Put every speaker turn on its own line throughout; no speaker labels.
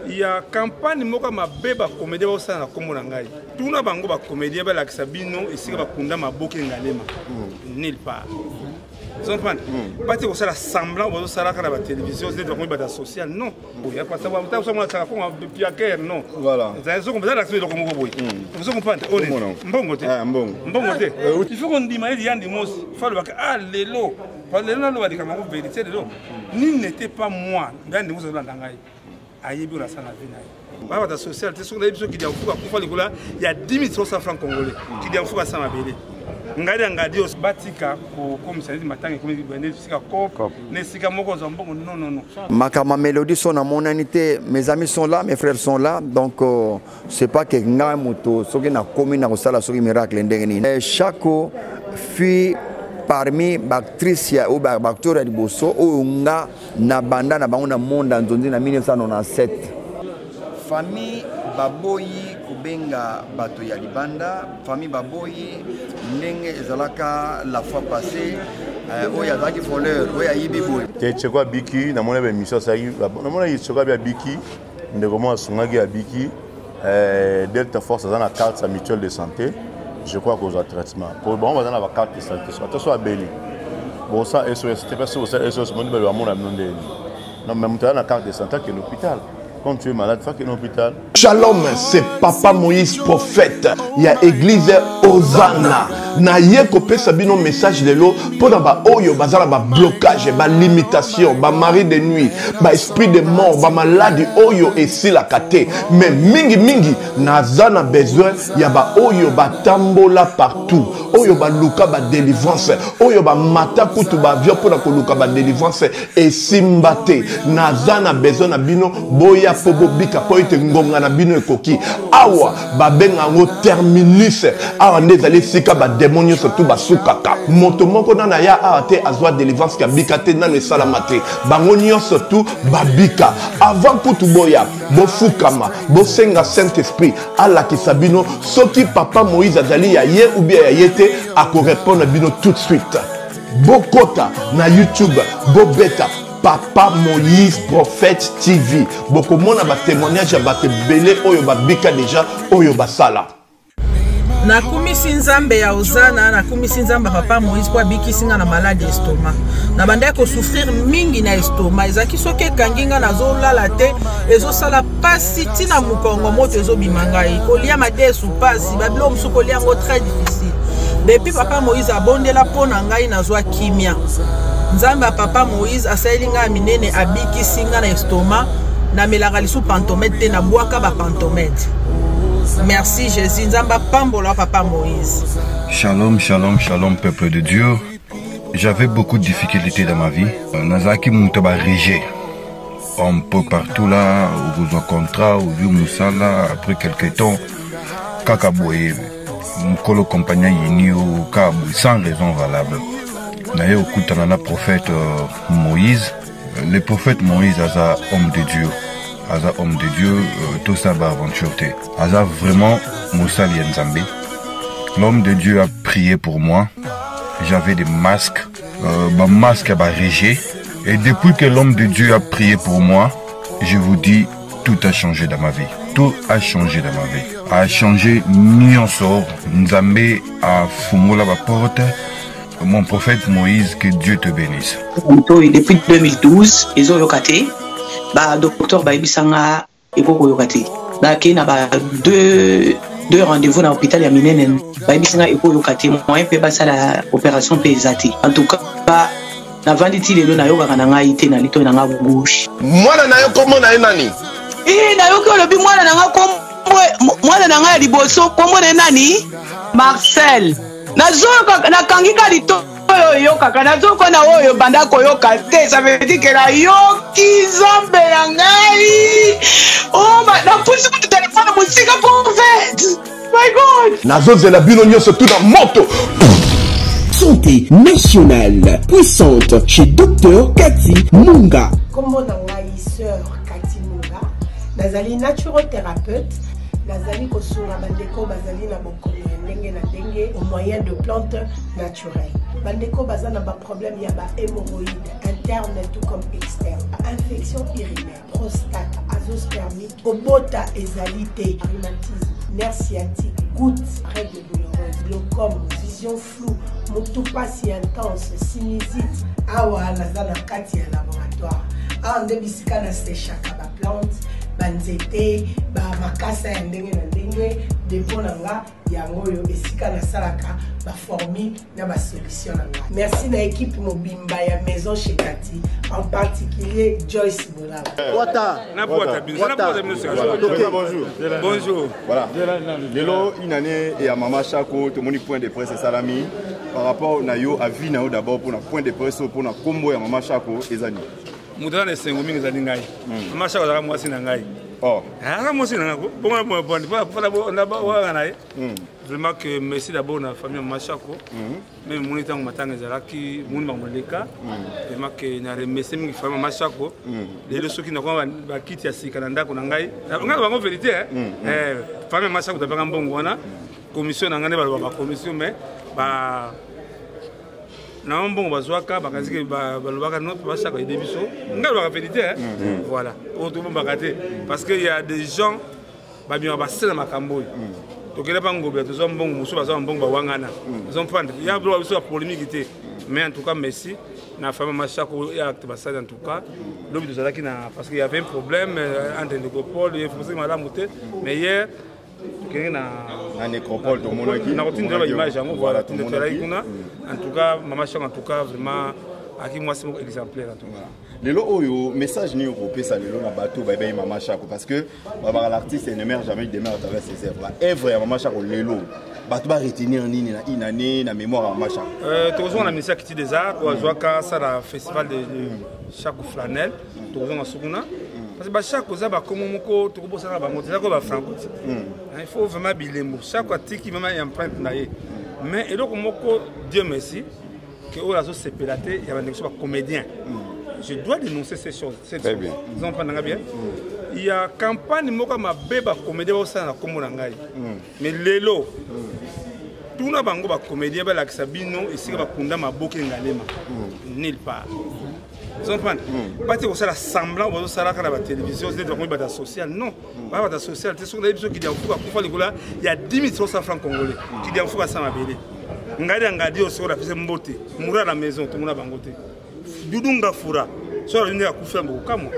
Il y a campagne moka mabeba comédie au sana kombo ngai. Tuna bango ba comédie ba la Sabino et sika ba kunda maboke ngalema. Nulle part. Vous comprenez? Pas que ça semblant au sala kana ba télévision, c'est donc ba social non. Il y a pas ça ba ça moi ça comme piaker non. Voilà. Ça sont comme ça l'action de comme boy. Vous comprenez? Mbongo te. Mbongo te. Il faut qu'on dise mais il y a des mots. Faut le ah lelo. Faut lelo na lo ba dikama ko vérité lelo. Ni n'était pas moi. Dans nous dans ngai. Ayebi la sana vina. Ba ba social te sur les biso qui dia fuka kufa likola, il y a 10 300 francs congolais qui dia fuka sama belé. Ngadi ngadi os batika ko comme ça dit matin comme bene sika kop ne sika moko zambongo non.
Ma mélodie son à mon unité, mes amis sont là, mes frères sont là, donc c'est pas que nga moto soki na commune na sala soki miracle ndengeni. Chaque fille parmi actrices ou acteurs de Bosso ou nga na banda na bango na monde nzondi na 1997. Famille baboyi kubenga bato ya libanda, famille baboyi ndenge ezalaka la fois passée oya zaki voleur oya yibi boy.
Tchekwa biki na mona ba mission ça na mona tchekwa ba biki ndeko mo sungaki ya biki Delta Force dans la carte mutuelle de santé. Je crois qu'aux traitements. Pour bon, on va dans la carte de santé. Attention à Béli. Bon, ça, c'était pas sûr, ça, SOS, mon numéro à mon ami. Non, mais on a la carte de santé qui est l'hôpital. Quand tu es malade, il faut qu'il y ait un hôpital.
Shalom, c'est Papa Moïse prophète. Il y a église Hosanna. Na ye kopé sabino message de l'eau pour ba oyo bazala ba blocage, ba limitation, ba mari de nuit, ba esprit de mort, ba maladie oyo et si la kate. Mais mingi nazana besoin ya ba oyo ba tambola partout. Oyo ba luka ba délivrance, oyo ba mata kutu ba vio pour ko luka ba délivrance et simbate. Nazana besoin na bino boya pobo bika po ite ngonga na bino ekoki. Awa ba benga ngo terminus. Awa ndezali sika ba démonios surtout basukaka moto moko na ya ate azwa délivrance ka bikate na le salamate bangonio surtout babika avant kutu boya bofukama bosenga Saint Esprit ala kisabino soki Papa Moïse azali ya ye ou bien ya yete ako répondre bino tout de suite bokota na YouTube bobeta Papa Moïse Prophète TV boko mona ba témoignage ba belé oyo babika déjà oyo basala.
Na kumisi nzambe ya Hosanna, na kumisi nzambe Papa Moïse kwa biki singa na malade estomac. Na banda ko souffrir mingi na estomac. Ezaki soke kanginga na zo lala te, ezo sala pasi tina mukongo moto ezo bimangai. Kolia mate sou pasi, bablo msu kolia ngo très difficile. Depuis Papa Moïse abondela pona ngai na zo kimia. Nzambe Papa Moïse asalinga minene abiki singa na estomac, na melaka lisu pantomètre na boaka ba pantomètre. Merci Jésus, Nzamba Pambola Papa Moïse.
Shalom, shalom, shalom peuple de Dieu. J'avais beaucoup de difficultés dans ma vie. Nazaki Moutaba Régé. Un peu partout là, où vous en contrat, où vous Moussala, après quelques temps, Kakaboye, Mukolo compagnon Yini ou Kabou, sans raison valable. D'ailleurs, au coup de prophète Moïse, le prophète Moïse est un homme de Dieu. Aza homme de Dieu, tout ça va aventure. Aza vraiment Moussa Lienzambe. L'homme de Dieu a prié pour moi. J'avais des masques, masque à Régé. Et depuis que l'homme de Dieu a prié pour moi, je vous dis, tout a changé dans ma vie. Tout a changé dans ma vie. A changé Nyonsor. Nzambe a fumula la porte. Mon prophète Moïse, que Dieu te bénisse.
Depuis 2012, ils ont yokaté. Bah docteur Baibisanga ekoko yokati ba kena ba deux rendez-vous dans l'hôpital ya minene Baibisanga ekoko yokati moyen pe basala opération pesati en tout cas ba na vanditi lelo na yoka na ngai te na lito na nga gauche
mwana na yo komo na nani
na yo ko lobi mwana na nga komo mwana na nga liboso komo na nani Marcel na zoka na kangika lito yo kaka na zoko na oyo banda koyoka te ça veut dire que la yoki zombe na ngai oh ma na pusi ku téléphone musika prophète my god
nazo zela bino nyonso tout dans moto
santé nationale puissante chez Dr Cathy Munga.
Comment na ngai sœur Cathy Munga nazali naturothérapeute nazali kosunga bandeko bazali na bokono ndenge na ndenge au moyen de plantes naturelles. Bandeko bazana ba problème ya ba hémorroïdes interne tout comme externe, infection urinaire, prostate, azos thermique obota ezalité rhumatisme nerf sciatique goutte règle douloureuse glaucome vision floue motu pasi intense sinusite awa naza na kati ya laboratoire awa nde bisika na sechaka baplante banzete bamakasa ya ndenge na ndenge depo na nga yango oyo esika nasalaka baformi na basolution na nga. Merci na équipe mobimba ya maison chez Kati, en particulier Joyce Bolaba.
Bonjour.
Bonjour.
Voilà. Lelo une année et à Mama Chako, tout le monde point de presse et salami par rapport à Nayo à vie Nayo d'abord pour un point de presse pour un combo à Mama Chako et Zani.
Moudra ne sengomi ngazali ngai. Mama Chako za mwasi na ngai.
Oh.
Ah mwasi na ngai. Bonga bon on a ba na ye. Vraiment que merci d'abord na famille Mama Chako. Même mon état matanga zalaki mon bangoleka. Vraiment que na remercier mingi famille Mama Chako. Les leçons qui na kwa ba kiti ya sika na ndako na ngai. Ngai ba vérité famille Mama Chako tabanga mbongo wana. Commission na ngane ba commission mais ba na mbongo bazwaka bakaziki balobaka notre ba Chako ide biso. Ngai ba vérité voilà. Autrement bakate parce que il y a des gens ba bien ba sala makambo. Donc il n'y a pas de problème, nous sommes bons, nous sommes bons, nous sommes prendre. Il y a une polémique, mais en tout cas, merci. La famille Machako et acte Bassad en tout cas. L'homme de Zalaki parce qu'il y avait un problème entre nécropole et François Madame Moutet. Mais hier, il y a
un nécropole, tout le monde
qui a une image, voilà, tout le monde. En tout cas, Maman Chako, en tout cas, vraiment. Aki moi c'est exemplaire en tout cas.
Lelo oyo message ni européen ça lelo na bateau bye bye Mama Chako parce que l'artiste ne meurt jamais de à travers ses œuvres. Œuvre ya Mama Chako lelo bateau ba retenir nini na une année na mémoire à Mama Chako.
Toujours na ministère qui des arts ou azoaka ça la festival de Chako Flanel toujours na Sukuna parce que ba Chako za ba comme moko to ko ça ba motela ko ba franco. Il faut vraiment bilembo Chako atiki vraiment empreinte na ye. Mais eloko moko Dieu merci que oh la c'est pélaté il y a des comédiens. Je dois dénoncer ces choses.
Très bien.
Vous entendez bien? Il y a campagne moka ma beba comédien au sein de la Komonangai. Mais lelo tout na bango ba comédien ba la Sabino ici ba kunda ma boke ngalema. Nulle part. Vous entendez? Pas que ça semblant au ça la télévision c'est de la social non. Pas la social c'est sur les émissions qui dit il y a 10 300 francs congolais qui dit en faut ça ma belle. Ngadi aussi la fise mbote moura à la maison tout le monde bangote dudunga fura so la ndia kufa mbo kamo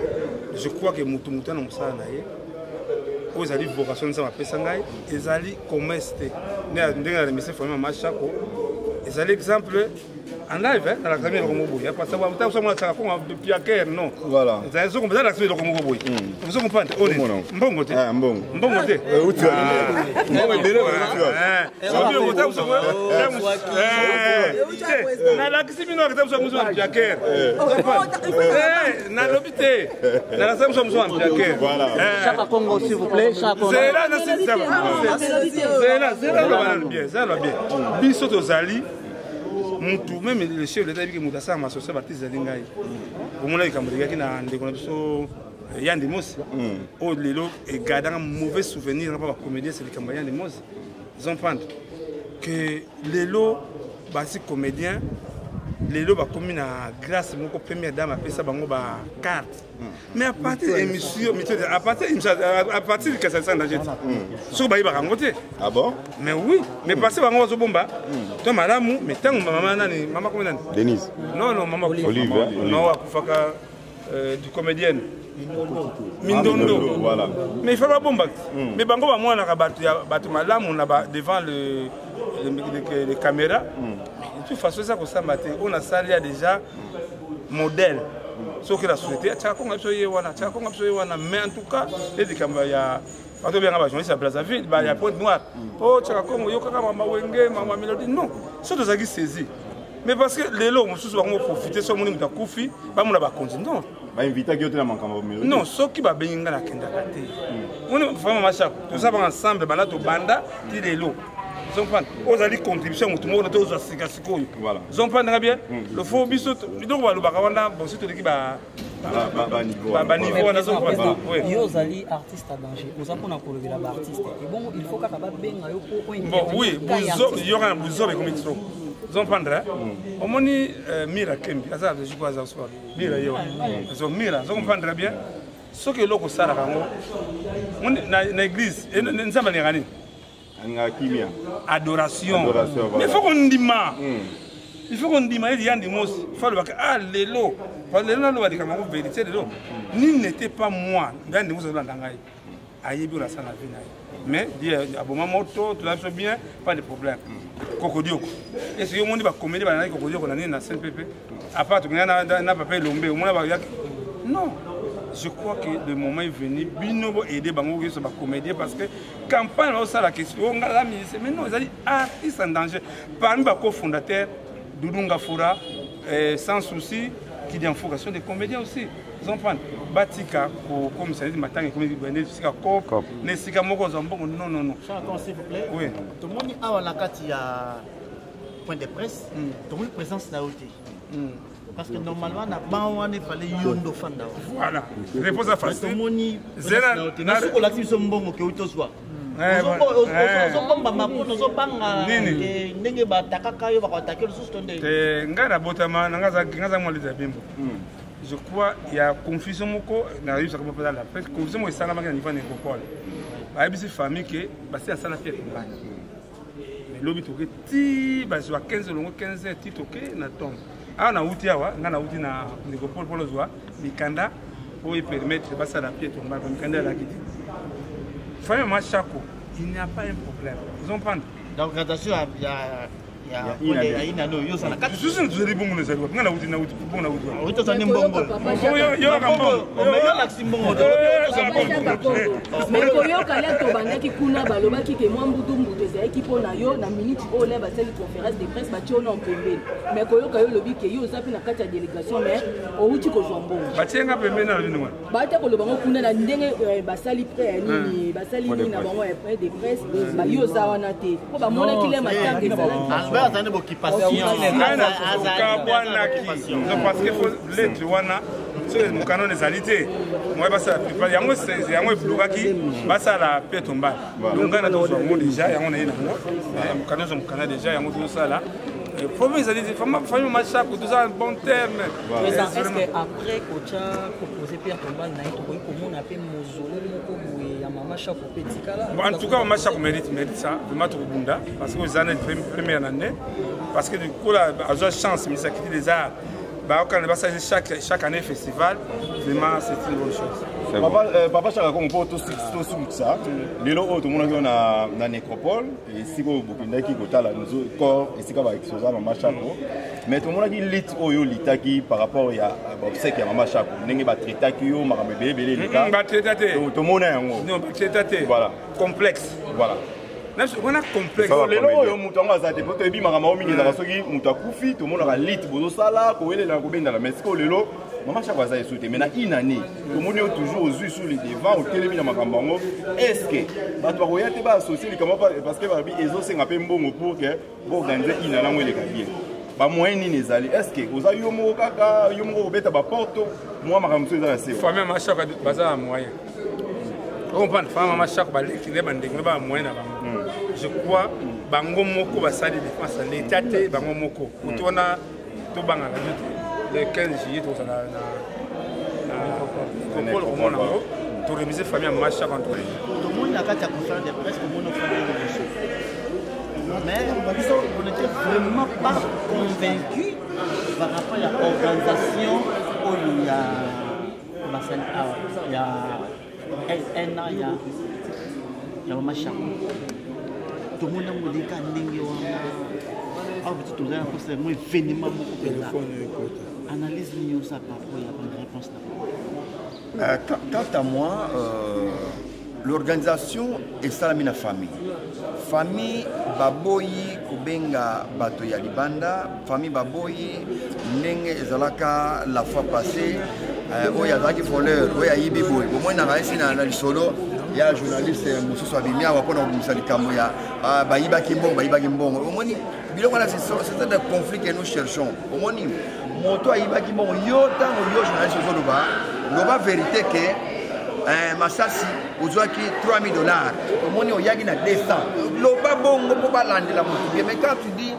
je crois que mutu na musala na ye aux ali vocation ça mapesa ngai ezali commerce ndenga na mise famille Mama Chako ezali exemple en live dans la caméra comme boy parce que on ça moi ça comme depuis à cœur non
voilà
ça sont comme ça la caméra comme boy vous comprenez mbongo te mbongo te
où tu
na la kisimi no kitabu mzo à cœur na l'hôpital na la samso mzo à cœur
Chaka Congo s'il vous plaît Chaka
c'est là c'est là bien ça va bien biso tozali mutu même le chef de l'État qui muta ça ma société baptiste zalingai omona ikamboleka ki na ndeko na biso Yandi Mos o lelo et gardant un mauvais souvenir par la comédien c'est le campagne de Mos ils ont pensé que lelo basi comédien lelo ba commune à grâce mon première dame a fait ça bango ba carte mais à partir de émission à partir de 400 d'agent so ba iba ngote
ah bon
mais oui mais passer bango zo bomba to malamu mais tant maman nani maman comment nani
Denise
non maman
Olive
non akufaka du comédienne Mindondo
voilà
mais il faut pas bomba mais bango ba mwana ka batu malamu na ba devant les caméras de toute façon ça comme ça matin on a ça il y a déjà modèle ce que la société Chaka Congo mais en tout cas les caméras il y a pas bien à journaliste à Brazzaville il y a Pointe Noire oh Chaka Congo yo kaka mama wenge mama mélodie non c'est tout ça qui saisi mais parce que les lots on sous va profiter sur mon muta kufi ba mon ba continuer
ba inviter qui la manka mélodie
non ce qui va benga la kenda kate on vraiment Mama Chako tout ça va ensemble bana to banda ti les lots ils ont pris aux alliés contribution tout le monde aux assikasiko
voilà
ils ont pris bien le faux biso donc va le bakawanda bon c'est tout qui ba niveau on a son
oui aux alliés artistes à danger nous avons pour le village artiste et bon il faut qu'à benga yo pour
bon oui buzo il y aura buzo comme il faut ils ont pris au moni mira kembi ça je crois ça mira yo ils ont mira ils ont pris bien Ce que l'on a dans l'église, nous avons adoration. Mais il faut qu'on dise, il faut qu'on dise, il faut que ah l'élo, vérité ni n'était pas moi, mais moto, tout ça bien, pas de problème. Cocodio. Est-ce que on dit comédie cocodio qu'on a na CNPP à part tu n'a pas payé l'ombe au moins non. Je crois que le moment est venu, Binobo aider Bango sur la comédie parce que campagne ça la question, on a la ministre, mais non, ils ont dit artistes en danger. Parmi les cofondateurs, Doudou Foura, sans souci, qui dit en focalisation des comédiens aussi. Ils ont pris Batika, comme ça dit, matin, comme il dit, Nesika Kop, Nesika Moko Zambon, non, non, non.
S'il vous plaît.
Oui.
Tout le monde a la carte, il y a point de presse, tout le monde présence là où parce que normalement, il fallait yondo fanda.
Voilà. Réponse à face.
Tout le monde Zena. Na suko la tiso mbongo ke utoswa.
Je crois qu'il y a confusion dans la presse. Confusion est au niveau de l'école. Il y a famille qui est à la tête. Mais l'objet est 15 titres na tombe. Ah, on a outil awa, on a outil na nécropole pour le zoa, mikanda pour permettre de passer à la pied tomber comme mikanda la guide. Famille Machako, il n'y a pas un problème. Ils ont pas.
Donc attention, il y a
je suis sûr que les bons les amis, on a outil na outil pour na outil.
Oui, tout ça n'est bon.
Yo rambo.
Mais koyo kala to bandaki kuna baloba ki ke mwa mbutu mbutu za ekipo na yo na minute o le ba telle conférence de presse ba tiono en pembeni. Mais koyo kayo lobi ke yo zapi na kati ya délégation mais o uti ko zombo.
Ba tienga pembeni na lino.
Ba ta ko loba kuna na ndenge basali près nini basali ni na bango de presse ba yo za wana te. Ko ba mona kile matanga ezala.
Attendez l'occupation.
Parce qu'il faut l'être wana sur mon canon des alités. Moi bah ça il y a moi c'est y a moi bloqué bah ça la paix tombe. Donc on a dans mon déjà y a on est là. Mon canon son canon déjà y a moi tout ça là. Faut mes alités famille Machako tout ça en bon terme.
Est-ce que après Kocha proposé Pierre Tombal na ito comment on appelle mozolo moko ya Mama Chako petit là.
En tout cas Mama Chako mérite ça vraiment tout bunda parce que aux années première année parce que du coup là à chance mais ça quitte les arts bah quand on va chaque année festival vraiment c'est une bonne chose.
Papa Chaka comme pour tout ça lelo tout le monde na nécropole et si go bokunda ki kotala nous corps et si ka ba exposer Mama Chako mais tout le monde qui lit oyo litaki par rapport ya obsèque ya Mama Chako ndenge ba traitaki yo makambe belé les cas
ba traité
tout le monde yango
non ba traité
voilà
complexe
voilà.
On a complexe.
Les lois, mutu anga za depo to ebi makama o mingi za soki mutu akufi to mona ka lit bozo sala ko wele na ko benda la mais ko lelo Mama Chako za esouté mais na inani to moni toujours aux yeux sur les devants au télébi na makambo ngo est-ce que ba to ko yate ba associer les comment parce que ba bi ezo senga pe mbongo pour que bo organiser inana ngwe le kabie ba moyen ni nezali est-ce que oza yo mo kaka yo mo beta ba porto moi makambo so za na se
famille Mama Chako baza moyen on prend femme Mama Chako ba l'équilibre bandenge ba moyen na bango. Je crois bango moko basali défense l'état te bango moko utona to banga le 15 juillet to na pour le moment to réviser famille Mama Chako entre
tout le monde na kati ya conférence de presse au monde mais on était vraiment pas convaincu par rapport à l'organisation où il y a un an il y a Mama Chako. Tout le monde a dit que analyse ça par rapport à la réponse là.
Quant à moi, l'organisation est ça la famille. Famille baboyi kubenga bato ya libanda, famille baboyi ndenge ezalaka la fois passée oya zaki voleur oya yibi boy. Au moins na raisi na lisolo il y a un journaliste Moussou Abimia ou après on a dit ya bayiba kimbongo au moins c'est un conflit que nous cherchons au moins moto ayiba kimbongo yo tango yo journaliste zo loba vérité que Masasi ozwaki 3000 dollars omoni oyaki na 200 loba bongo mpo balandela motu bien mais quand tu dis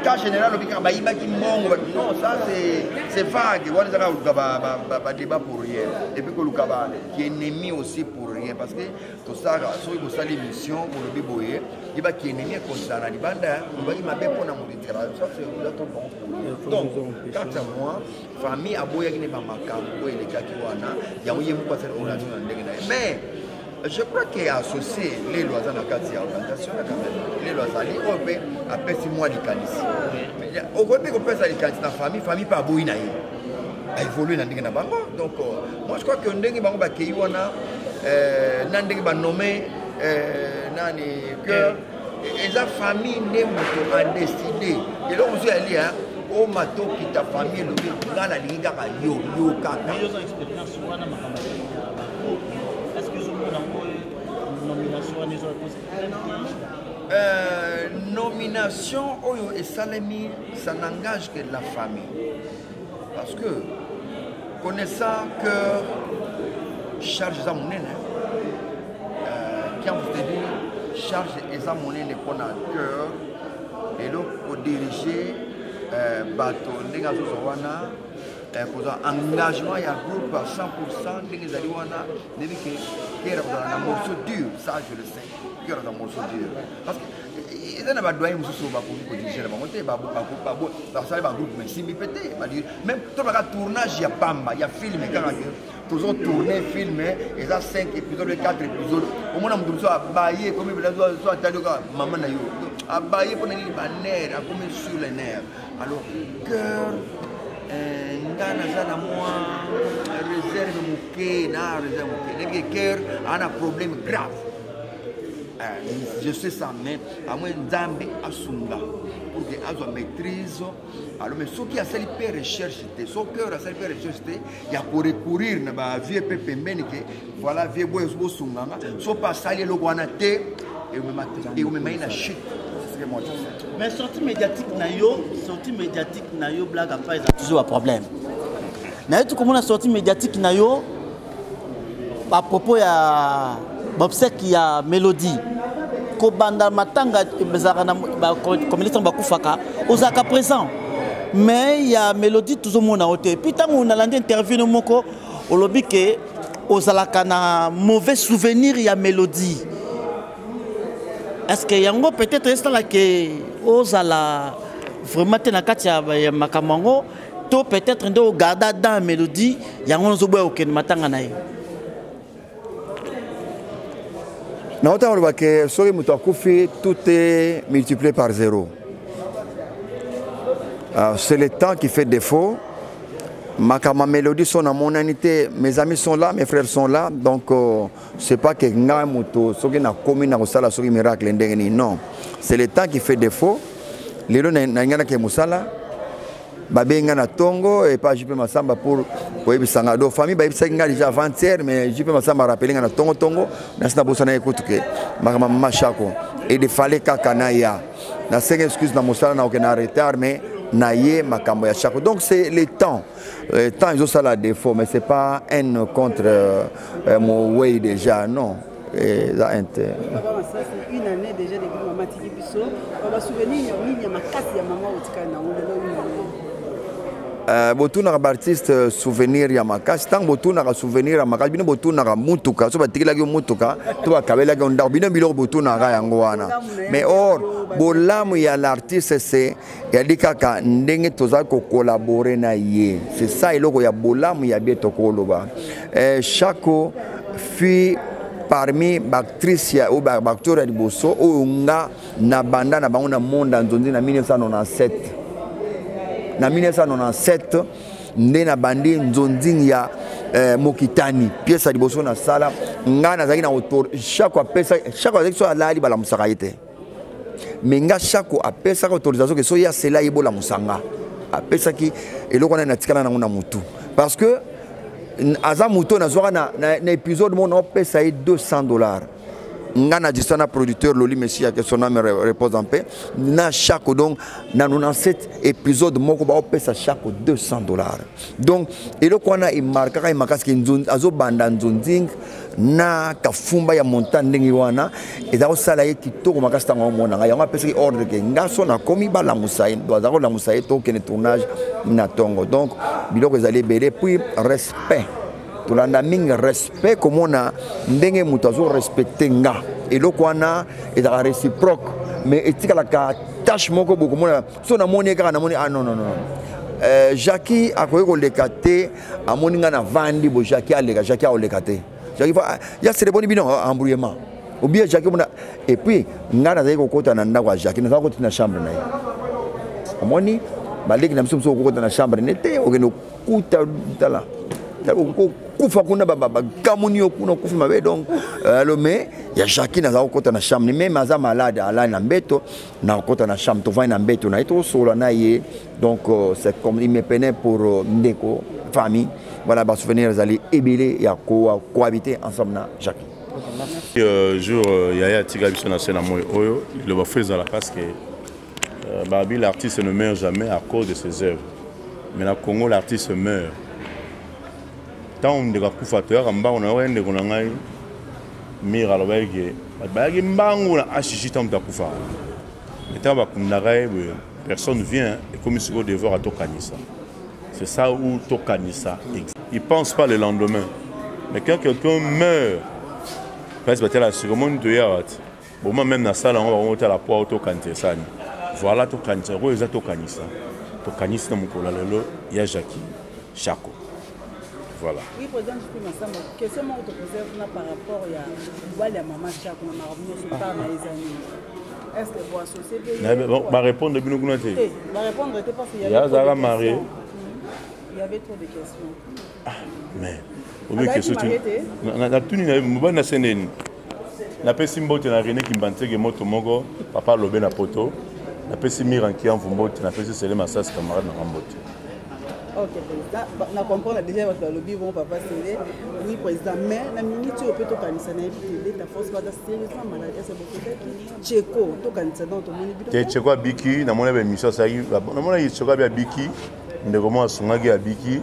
cas général obika bayibaki mbongo non ça c'est vague wana ezaka koluka badébat pour rien et puis koluka bakiennemi aussi pour rien parce que tosaka soki kosala émission kolobi boye yeba kiennemi ekosala na libanda obaki mabe mpona molitera ça c'est trop bon donc kati ya moi famille aboyaki ne bamakambo oyo elekaki wana yango ye moko asala relation na ndenge na ye mais je crois qu'il est associé les lois dans la carte d'organisation les lois ali ope apesi moi likanisi au côté qu'on pèse likanisi na famille pas boyi na ye a évolué na ndenge na bango donc moi je crois que ndenge bango ba kei wana na ndenge ba nommé nani que eza famille ne moto a décidé et donc vous allez hein au mato qui ta famille le nga na linga ka yo kaka nomination oyo esalemi ça n'engage que la famille parce que connaissant que charge eza monene quand vous te dit charge eza monene mpona cœur lelo kodiriger bato ndenge azozo wana kozala engagement ya groupe à 100% ndenge ezali wana ndebi ke kera kozala na morceau dur ça je le sais kera kozala morceau dur parce que eza na badoye mosusu bakoki kodirige na bango te basali bagroupe mais simbi pe te même tobaka tournage ya pamba ya filme kaka tozo tourner film eza 5 épisodes 4 épisodes omona moto mosusu abaye komi so atali oka mama na yo abaye mpona nini banere akomi sur les nerfs alors cœur nga naza na mwa réserve moke na réserve moke ndenge cœur ana problème grave je sais ça mais à moins nzambe asunga pour que azwa maîtrise alors mais soki asali pe recherche te so cœur asali pe recherche te ya ko recourir na ba vie pe pembeni ke voilà vie boyo so sunganga so pas sali eloko wana te et o mema ina chute.
Mais sortie médiatique na yo blague à pas toujours un problème. Na yo comment la sortie médiatique na yo à propos ya obsèque ya Mélodie ko banda matanga bezaka na communiste bakufaka ozaka présent mais ya Mélodie toujours mona hote puis tant on a landé interview no moko olobi ke ozalaka na mauvais souvenir ya Mélodie. Est-ce que yango peut-être est là que ozala vraiment te na kati ya makamango to peut-être ndo garda dans Mélodie yango nzoboya okene matanga na ye.
Na autant on voit que soki muto akufi tout est multiplié par 0. C'est le temps qui fait défaut. Ma mélodie sont à mon unité, mes amis sont là, mes frères sont là, donc c'est pas que nga moto soki na komi na kosala soki miracle ndenge non, c'est le temps qui fait défaut. Lelo na ngana ke musala babenga na tongo et pas JP Masamba pour yebisanga do famille ba yebisa nga déjà avant-hier mais JP Masamba rappeler nga na tongo na sina bosana écoute que mama chako et de fallait kakana ya na 5 excuses na musala na aucun retard mais naïe makambo ya chako donc c'est le temps ils ont ça la défaut mais c'est pas un contre mon way déjà non et ça
une année déjà depuis maman tiki biso on va souvenir ya makasi ya maman otikana
botuna ka artiste souvenir ya makasi tant botuna ka souvenir ya makasi bino botuna ka mutuka so batikila ki mutuka to bakabela ki ndako bino bilo botuna ka yango wana mais or bolamu ya l'artiste c'est ya dikaka ndenge toza ko collaborer na ye c'est ça iloko ya bolamu ya bieto koloba Chako fut parmi actrices ou acteurs ya liboso oyo nga na banda na bango na monde nzondi na 1997 na 1997 nde na bandi nzonzi ya Mokitani pièce liboso na sala nga nazaki na autor Chako apesa Chako azaki so alali bala musaka yete mais nga Chako apesa autorisation que so ya cela yebola musanga apesa ki eloko na tikala na ngona mutu parce que aza mutu na zoka na épisode mon apesa $200 nga na distana producteur Loli Messi que son nom repose en paix na Chako donc na 97 épisode moko ba opesa Chako $200 donc eloko wana imarka ka imakasi nzonzi azo banda nzonzi na kafumba ya montagne ndenge wana eza kosala ye kitoko makasi ntango omonanga yango apesaki ordre ke nga so nakomi balamusa ye aza kolamusa ye tokende tournage na ntongo donc biloko ezali ebele puis respect tolanda mingi respect komona ndenge moto azorespecte nga eloko wana ezalaka réciproque mais etikalaka tâche moko bokomona so namoni kaka namoni ah non Jackie akoki koleka te amoni nga na vandi bo Jackie aleka Jackie aoleka te Jackie ya cérémonie bino embrouillement ou bien Jackie mona et puis nga nazali kokota na ndako ya Jackie nazali kokota na chambre na ye amoni baleki na biso kokota na chambre nete okende okuta tala kufa kuna bakamuni yo kuna kufa mabe donc alors mais ya Jackie nazali kokota na chambre même aza malade ala na mbeto na kokota na chambre tovandi na mbeto na yeto solo na ye donc c'est comme il me peinait pour ndeko famille voilà ba souvenir ezali ebele ya cohabiter ensemble na Jackie
jour yaya tika biso na scène moi oyo le ba faisait la parce que Babi l'artiste ne meurt jamais à cause de ses œuvres mais na Congo l'artiste meurt tant on de kufa to ya mba on a wende kuna ngai mira lo baige baige mbangu na ashishi tant de kufa mais tant ba kundagai personne vient et comme si on devait à Tokanissa. C'est ça où Tokanissa existe. Ils ne pensent pas le lendemain. Mais quand quelqu'un meurt, la cérémonie de Yarat, au moment même dans la salle, on va remonter à la porte au Tokanissa. Voilà Tokanissa. Où est Tokanissa? Tokanissa, il y a Jackie, Chako. Voilà.
Oui, président, je peux m'assemble. Question que tu poses par rapport à Maman Chako, on a revenu sur par les amis. Est-ce que vous associez
bon, ma réponse de Bino Gounate.
Ma réponse était parce qu'il y avait trop de questions. Il y avait trop de questions.
Ah, mais... Oui, question. Na tuni na mobile na seneni. Na pesi mbote na René Kimbantege moto mogo, papa lobe na poto. Na pesi Miranki en mbote, na pesi Selema Massas camarade na mbote.
Ok, président. Na comprendre déjà votre lobby bon papa Sélé. Oui, président, mais la minute au peut tokanisa na télé ta force pas sérieusement malade, c'est beaucoup qui Tcheko tokanisa dans ton moni.
Tcheko abiki na mona ba émission ça y na mona Tcheko abiki ndeko mo asungaki abiki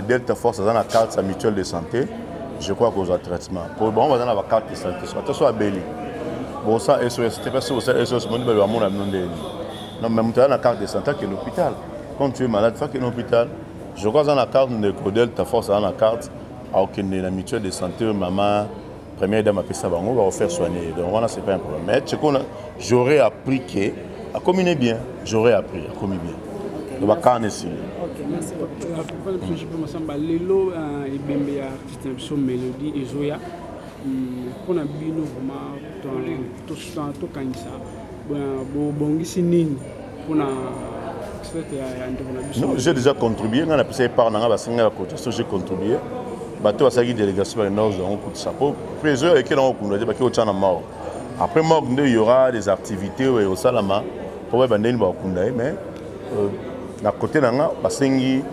Delta Force dans la carte sa mutuelle de santé. Je crois qu'aux traitement. Pour bon on va dans la carte de santé. Attention à Beli. Bon ça SOS c'était pas ça SOS mon ba mon nom de non mais dans la carte de santé que l'hôpital. Quand tu es malade, il faut qu'il y ait un hôpital. Je crois dans la carte de Delta Force, dans la carte, à la mutuelle de santé, maman, première dame, on va faire soigner. Donc voilà, ce n'est pas un problème. Mais j'aurais appris que, à combiner bien, j'aurais appris à combiner bien. Donc, on va carner sur lui.
Ok, merci beaucoup.
Je peux me sembler, Lelo, il y a une mélodie et Zoya. Pour un bino, tout ça, tout canisa. Bon, ici, pour
non, j'ai déjà contribué. On a passé par la cotisation, j'ai contribué. Bateau a sagui délégation et nous avons coup de chapeau. Plusieurs et qui ont conduit parce qu'il y a mort. Après mort, il y aura des activités au Salama pour vendre une bakunda. Mais à côté d'un gars, basengi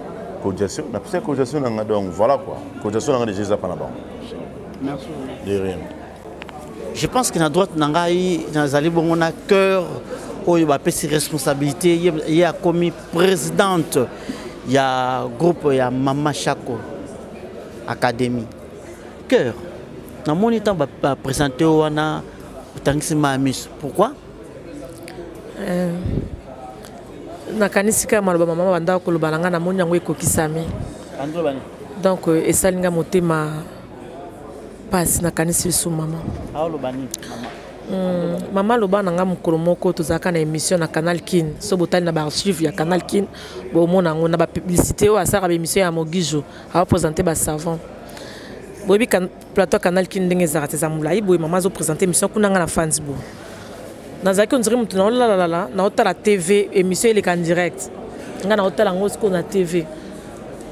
cotisation. On a passé cotisation donc voilà quoi. Cotisation on a déjà pas là-bas.
Merci.
De rien.
Je pense que la droite n'a on a cœur. Il y a des responsabilités, il y a commis présidente, il y a un groupe, il y a Maman Chako Académie. Cœur, dans mon temps, je vais présenter Wana Tangisima-Amis. Pourquoi?
Nakanisika maloba mama banda koloba nanga na moni yango ekokisami. Donc esalinga motema passe nakanisi su mama.
Alobani
Maman loba nanga mukolo moko tozaka na émission na Canal Kin so botali na ba archive ya Canal Kin bo mona ngo na ba publicité o asaka ba émission ya Mogijo a présenter ba savant bobi kan plateau Canal Kin ndenge za rateza mulai bo maman zo présenter émission kuna nga na fans bo nazaki on dirait mutu na la na otala TV émission ile kan direct nga na otala ngo sko na TV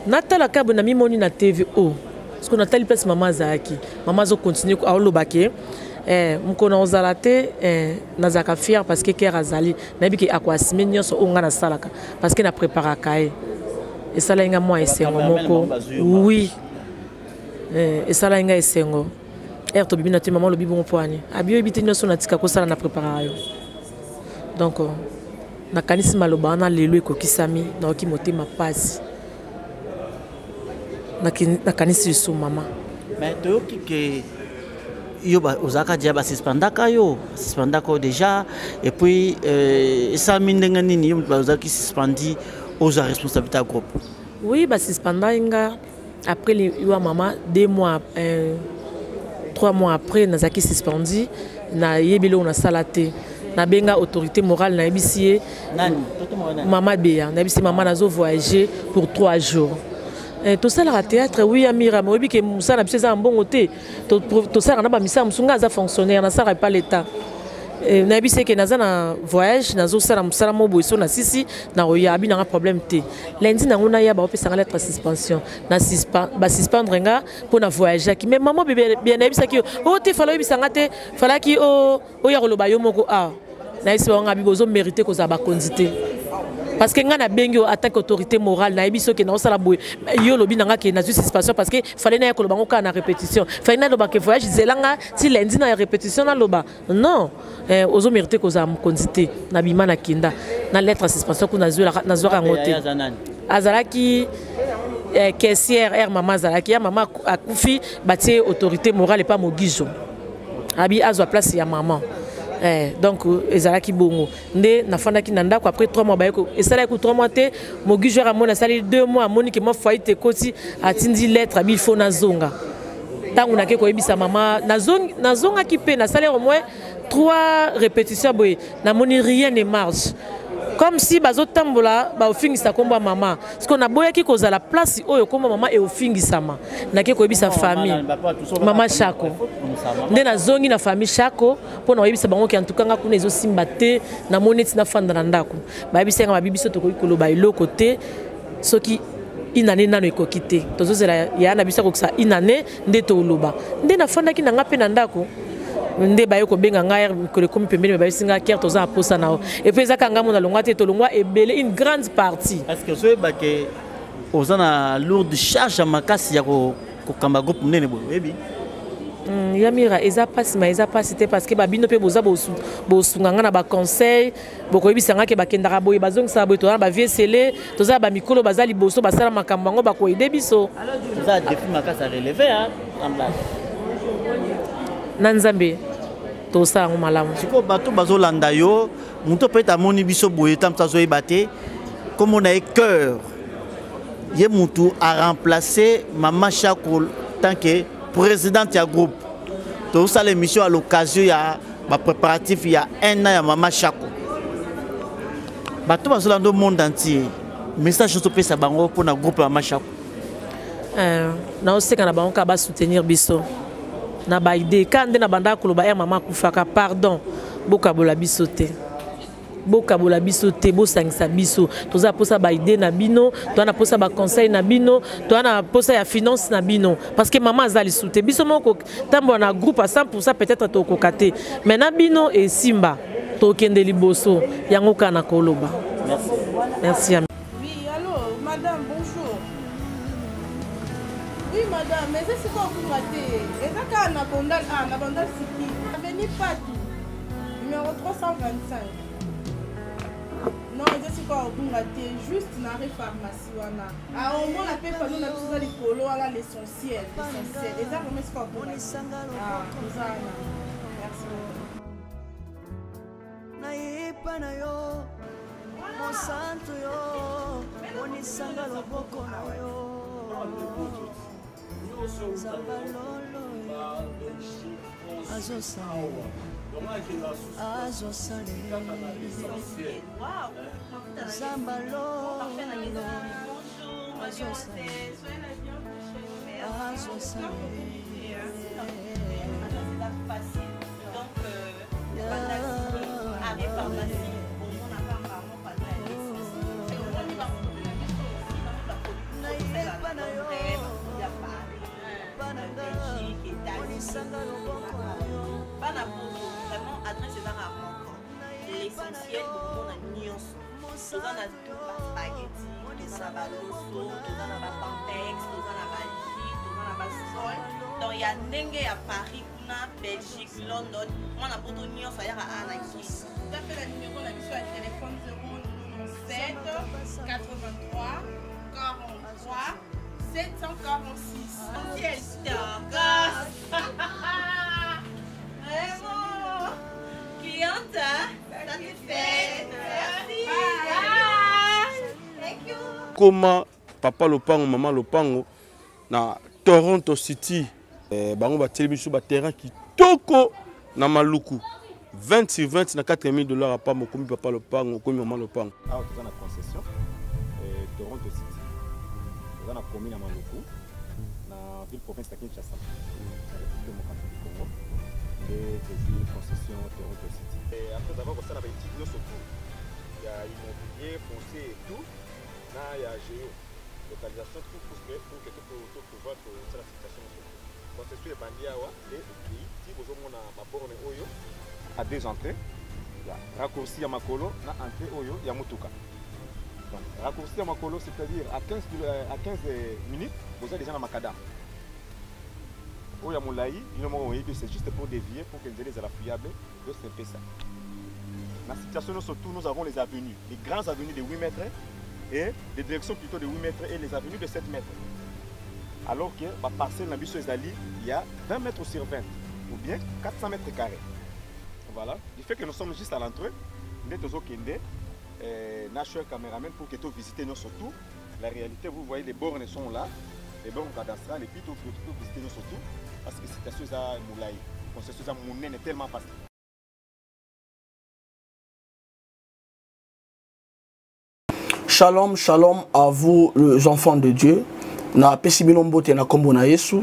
natala kabo na mimoni na TV o sko na tali place maman zaki maman zo continue a lobake mukona ozalate nazaka fier parce que Kera Azali nabiki akwasime nyonso onga na salaka parce que na prépara kae et ça là inga moi esengo moko oui et ça là inga esengo to bibina te maman lobi bon poani abio ebite nyonso na tika ko sala na prépara yo donc na kanisi maloba na lelo ekokisami na oki motema pasi na kanisi so mama
Mais toyoki ke yo ozalaka dia basuspendaka yo déjà et puis esami ndenge nini yo ozalaki suspendi ozwa responsabilité ya groupe?
Oui, basuspenda nga après yo maman 2 mois 3 mois après nazaki suspendi na yebilo na salate na benga autorité morale na ebisi maman Béa na ebisi maman nazo voyager pour 3 jours. Tout ça le théâtre oui Amira mais obi ke musa na biso za mbongo te to ça na ba misa musunga za fonctionnaire na ça pas l'état na ebisi ke naza na voyage nazo sala musala mo boiso na sisi na oyabi na problème te lundi na ngona ya ba opesa nga lettre suspension na suspendre nga pour na voyager ki mais maman bébé bien ebisa ki o te fala ebisa nga te fala ki o ya koloba yo moko na esi ba nga bibozo mériter ko za ba condité parce que nga na bengi en tant qu'autorité morale na ebiso ke na osala boye yo lobi nanga ke na suspension parce que fallait na koloba ngo ka na répétition fallait na loba ke voyage zelanga ti lundi na répétition na loba non ozo mériter ko za condité na bima na kinda na lettre suspension ko na zwa ngote azalaki caissière maman azalaki ya maman akufi batie autorité morale et pas mogijo abi azwa place ya maman. Donc ezalaki bongo nde nafandaki na ndako après 3 mois bayeko esala ko 3 mois te mogi joueur amona sali 2 mois amoni ke ma foyer te koti atindi lettre abi fo na zonga tangu nake ko ebisa mama na zonga ki pe na sali au moins 3 répétitions boye na moni rien ne marche comme si bazo tambola ba ofingisa komba mama parce qu'on a boyaki ko za la place oyo komba mama e ofingisama nake ko ebisa famille mama Chako nde na zongi na famille Chako pona oyebisa bango ki en tout cas nga kuna ezo simba te na moneti na fanda na ndako ba ebisa nga babibiso to ko ikoloba iloko te soki inane nano ekoki te tozozela ya na bisa ko sa inane nde to loba nde na fanda ki na nga pe na ndako nde baye ko benga nga ko komi pembeni ba singa ker toza aposa nao et puis ezaka nga mona longwa te to longwa ebele une grande partie
est-ce que so ebake ozana lourde charge à makasi ya ko kamba groupe nene bo ebi Yamira eza pasi ma eza pasi te parce que babino pe boza bosunga nga na ba conseil boko yebisanga ke bakendaka boye bazongisa boye to na ba viesele toza ba mikolo bazali boso basala makambo ngo bako ide biso za défi makasi à relever hein en place Nanzambe to sa malamu siko bato bazolanda yo muto pe ta moni biso boye tam sa zo ebate comme on a cœur ye mutu a remplacé Mama Chako tant que présidente ya groupe to sa l'émission à l'occasion ya ba préparatif ya 1 an ya Mama Chako bato bazolanda monde entier message to pesa bango pour na groupe Mama Chako na oseka na bango ka ba soutenir biso na ba idée quand na banda koloba mama kufaka pardon bokabola biso te bosangisa biso toza posa ba idée na bino to na posa ba conseil na bino to na posa ya finance na bino parce que maman azali soute biso moko tambo na groupe à 100% peut-être to kokate mais na bino et simba to kende liboso yango kana koloba merci.
Oui, allô madame, bonjour. Oui madame, mais c'est quoi vous ratez? Et ça quand on a bandal Siki, avenue Pati, numéro 325. Non, je sais quoi vous ratez, juste dans la pharmacie wana. Ah au moins la paix pas nous na tout ça les polo à l'essentiel. Et ça remet quoi pour les ah, tout ça. Merci beaucoup.
Naipa na yo, mon santo yo, onisanga loboko na yo. Zambalolo azosale Zambalolo
vraiment adresse dans la rencontre. L'essentiel pour mon nuance. Tout dans la spaghetti, tout dans la loso, tout dans la pantex, tout dans la jus, tout dans la sol. Donc il y a dengue à Paris, Belgique, London. Moi on a pour tout nuance à Anaki. Tout à fait le numéro de la mission à téléphone 097 83 43 746. Yes, d'accord. Vraiment. Cliente, satisfaite. Merci. Thank you.
Comment papa Lopango, maman Lopango, na Toronto City, bango ba télévision ba terrain qui toko na Maluku. 20 sur 20 na $4,000 à pas mon commis papa Lopango, commis maman Lopango.
Ah, tu as la concession Toronto City. Tu as la commune à Maluku, na ville province de Kinshasa. Et c'est concession Toronto City. Et après avoir ça, on a une petite notion autour. Il y a immobilier, foncier et tout. Là, il y a géo, localisation, tout pour que tu peux pouvoir faire la situation. Concession est bandit et si vous avez ma borne Oyo, à 2 entrées, il y a raccourci à Makolo, na entrée Oyo, il y a Mutuka. Donc, raccourci à Makolo, c'est-à-dire à 15 minutes, vous êtes déjà dans Makadam. Oya Moulaï, c'est juste pour dévier, pour que les ailes soient fiables, donc c'est un peu ça. La situation, surtout, nous avons les avenues, les grandes avenues de 8 mètres et des directions plutôt de 8 mètres et les avenues de 7 mètres. Alors que la parcelle dans Bissau Ezali, il y a 20 mètres sur 20 ou bien 400 mètres carrés. Voilà. Du fait que nous sommes juste à l'entrée, nous sommes au Kende, National Cameraman pour que tu visites nous surtout. La réalité, vous voyez, les bornes sont là, les bornes cadastrales, et puis tu peux visiter nous surtout parce que c'est chose à Moulaï. C'est chose à Mounen est tellement facile.
Shalom, shalom à vous les enfants de Dieu.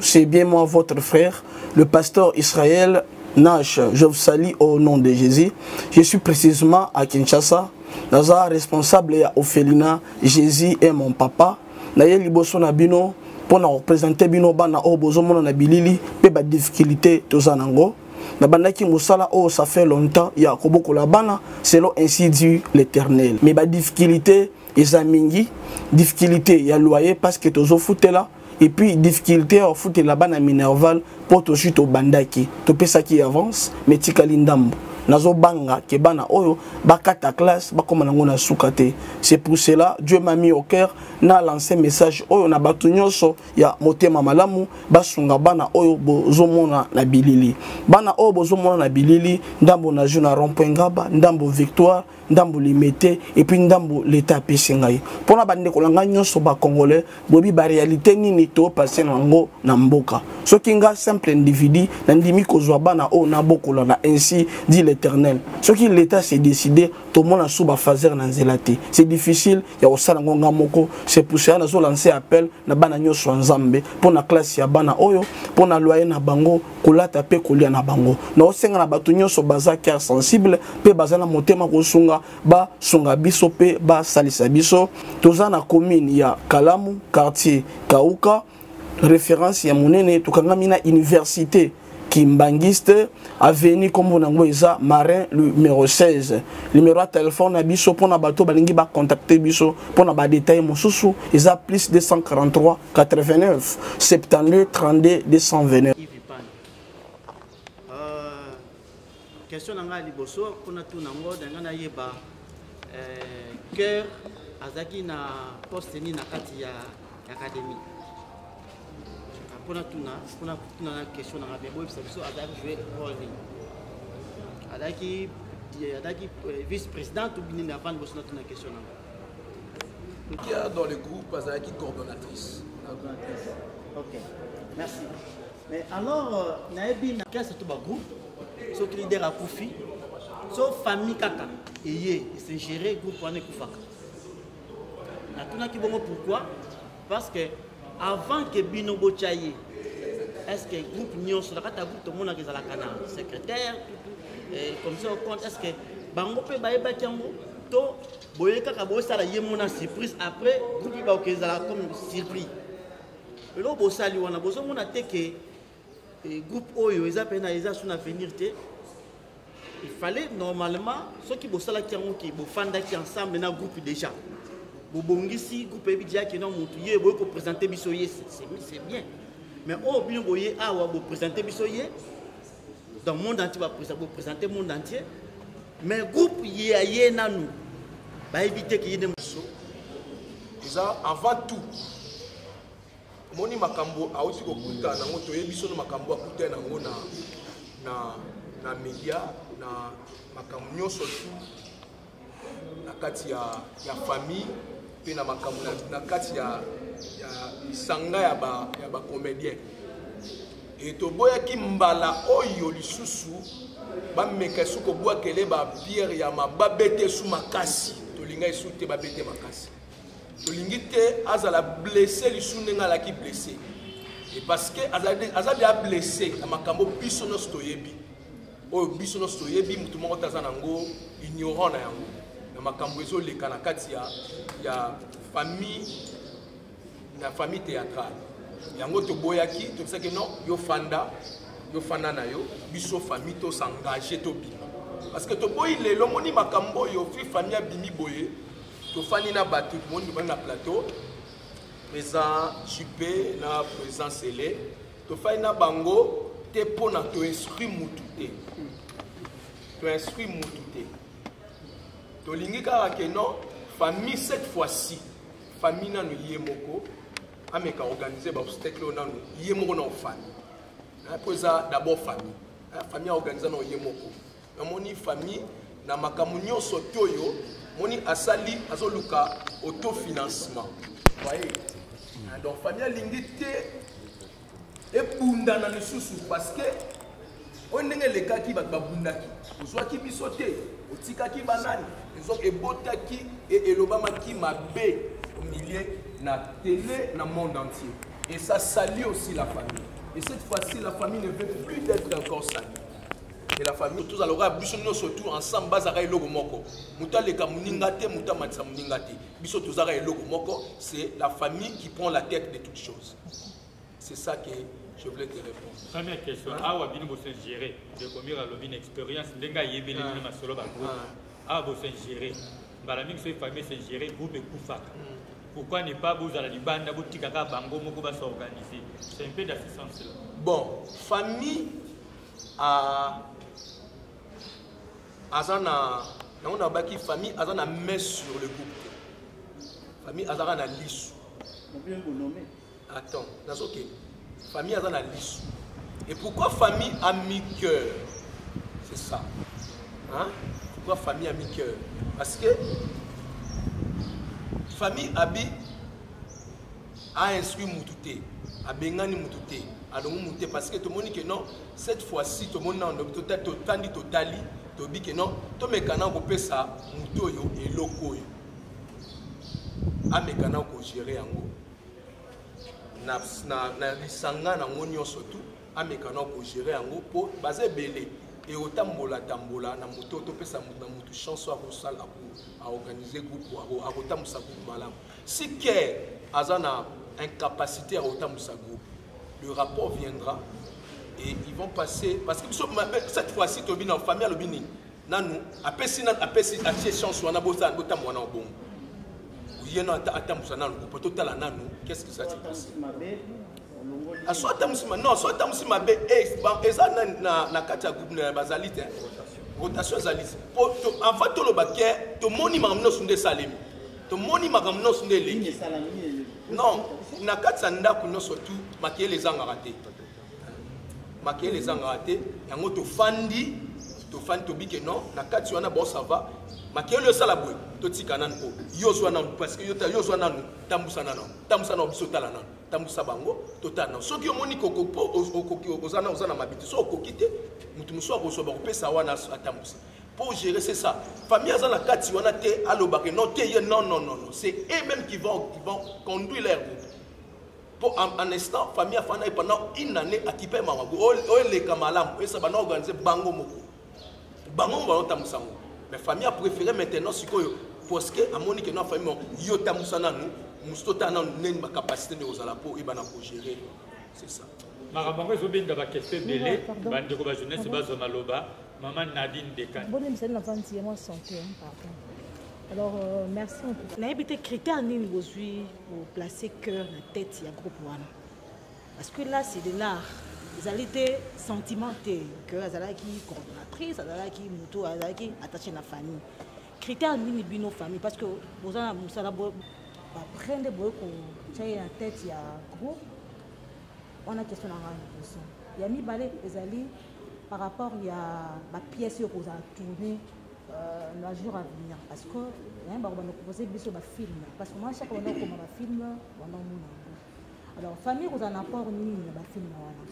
C'est bien moi votre frère, le pasteur Israël Nash. Je vous salue au nom de Jésus. Je suis précisément à Kinshasa. Naza responsable à Ophelina. Jésus est mon papa. Naye liboso na bino pour représenter bino bana o bozomona na bilili pe ba difficulté tozanango. Na bandaki musala oh ça fait longtemps ya koboko la bana selon ainsi dit l'Éternel. Mais ba difficulté Ezamingi, difficulté ya loyer parce que tozo fouté là et puis difficulté au fouté là-bas na Minerval pour to suite au bandaki to pesa qui avance mais tikali ndambo nazo banga ke bana oyo bakata classe bakoma nango na sukate. C'est pour cela Dieu m'a mis au cœur na lancé message oyo na batu nyonso ya motema malamu basunga bana oyo bozomona na bilili bana oyo bozomona na bilili ndambo na juna rond-point Ngaba ndambo Victoire ndambo limité et puis ndambo l'état pesingai pona bande kolanga nyonso ba congolais bobi ba réalité nini to passer nango na mboka soki nga simple individu na ndimi kozwa bana o na bokola na ainsi dit l'Éternel soki l'état s'est décidé tout monde a sous ba fazer na nzelate c'est difficile ya osala ngonga moko c'est pour ça nazo lancer appel na bana nyonso nzambe pona classe ya bana oyo pona loyer na bango kolata pe kolia na bango na osenga na batu nyonso baza cœur sensible pe bazana motema kosunga ba sunga biso pe ba salisa biso toza na commune ya Kalamu quartier Kauka référence ya monene tukangami na université Kimbangiste avenue comme on a Marin numéro 16 numéro de téléphone na biso pona bato balingi ba contacter biso pona ba détail mosusu eza plus 243 89 72 32 229.
Question nanga liboso pona tu nango danga na yeba cœur azaki na poste ni na kati ya académie. Pona tuna na question nanga bien boy biso azaki jouer rôle ni. Adaki vice-président ou bien avant bosso na tuna question nanga.
Qui a dans le groupe azaki coordonnatrice.
OK. Merci. Mais alors naebi na qu'est-ce tout ba groupe ce qui leader a Koufi, sauf famille kaka, et c'est géré groupe pour Kufaka. Pourquoi? Parce que avant que Bino Bochaye, est-ce que le groupe Nyon sur la carte tout le monde a la canal, secrétaire, comme ça on compte, est-ce que Bango peut bailler Bakiango, to Boyeka Kabo ça la yemona surprise après groupe va comme surprise. Et là Bossali on a besoin on a que groupe Oyo, ils appellent son avenir. Il fallait normalement ceux qui bossent là qui ensemble dans groupe déjà. Bobongisi groupe Ebidia qui non montuye boy ko présenter bisoye c'est bien. Mais au bien boye a wa présenter bisoye dans le monde entier va présenter le monde entier. Mais groupe yé nanu va éviter qu'il y ait des
avant tout moni makambo auti kokuta nango toyebi sono makambo akuta nango na media na makambo nyonso tu na kati ya famille pe na makambo na kati ya lisanga ya ba comédien et toboyaki mbala oyo lisusu bameka suko bwakele ba pierre ya mababete su makasi tolinga esu te babete makasi tolingi te azala blessé lisu ndenga alaki blessé et parce que azali a blessé na makambo biso nyonso toyebi oyo biso nyonso toyebi mutu moko taza nango ignorant na yango na makambo ezoleka na kati ya famille théâtrale yango toboyaki tobisaki non yo fanda na yo biso famille to s'engager to bima parce que toboyi lelo moni makambo yo fi famille abimi boye to fani na batu moni na plateau présent Juppé na présent Sélé to fani na bango te pona to inscrit mutu te to lingi kaka ke non famille cette fois-ci famille nanu yemoko ameka organiser ba obstacle nanu yemoko na famille poza d'abord famille organiser na yemoko na moni famille na makambo nyonso toyo moni asali azoluka autofinancement voyez donc famille lingi te ebunda na lisusu parce que on ndenge lekaki babundaki ozwaki biso te otikaki banani ebotaki elobamaki mabe au milieu na télé na monde entier et ça salit aussi la famille et cette fois-ci la famille ne veut plus d'être encore salie et la famille tous alors biso surtout ensemble bazaka eloko moko mutaleka muninga te mutamatisa muninga te biso tozaka eloko moko c'est la famille qui prend la tête de toutes choses c'est ça que je voulais te répondre.
Première question, awa bino bo se gérer de combien la lobby expérience ndenga yebele ni masolo ba groupe. Awa bo se gérer. Bala mingi so famille se gérer groupe ekufaka. Pourquoi ne pas vous à la libanda bo tikaka bango moko ba s'organiser. C'est un peu dans ce sens là.
Bon, famille azana on a baki famille azana main sur le groupe. Famille azana na lisu. Attends, that's OK. Famille a la liste. Et pourquoi famille a mis cœur? C'est ça. Hein? Pourquoi famille a mis cœur? Parce que famille a instruit Moutouté, a Bengani Moutouté, a Mouté, parce que tout le monde dit que non, cette fois-ci, tout le monde a dit que non, tout le monde a ça, Moutoyo et Lokoyo. A Mekana ko gérer en gros. Na lisanga na ngonyo surtout amekana ko gérer yango po baze belé et otambola na moto to pesa na mutu chance à kosala à organiser groupe à otamusa groupe malamu si que azana incapacité à otamusa groupe le rapport viendra et ils vont passer parce que cette fois-ci to bina famille lo bini nanu apesi a chance wana boza botamwana bon qu'est-ce que ça s'est passé? Non, soit tamusi mabe eza na kati ya groupe na bazalite rotation zalite avant to lo baké to moni makamno sunde salemi to moni makamno sunde lengi non na kati ya ndako nyonso tu makie les angaraté yango to fandi to bike non na kati wana bon ça va makelo yo sala boy to tika nan ko yozwa nan parce que yozwa nan tambusa nan biso tala nan tambusa bango to tana soki omoni koko po ozana mabiti so kokite mutu muso ko ba kopesa wana atambusa pour gérer c'est ça famille azana kati wana te alobake non te non c'est eux mêmes qui vont conduire leur groupe pour un instant famille afana pendant une année à kipe mamago o le kamalam et ça va organiser bango moko ba tambusa ngo. Mais la famille a préféré maintenant ce parce que à mon que notre famille yo tamusana nous mustota na une capacité de osala pour ibana pour gérer c'est ça.
Marabango zo binda ba question belé bande ko ba jeunesse ba zo maloba maman Nadine Dekan.
Bonne émission na 21e santé pardon. Alors merci. N'habité critère ni aujourd'hui pour placer cœur la tête ya groupe wana. Parce que là c'est de l'art. Ils allaient être sentimentés, que les qui coordonnatrice, les qui moto, les qui attachés à la famille. Critères ni bino famille parce que vous avez prendre beaucoup la tête il y a groupe on a question dans la question. Il y a mis balai ezali par rapport il y a ma pièce que vous avez tourné le jour à venir parce que il y a un baron proposé biso ba film parce que moi chaque fois on a comme ba film on a mon alors famille vous en apport ni ba film wana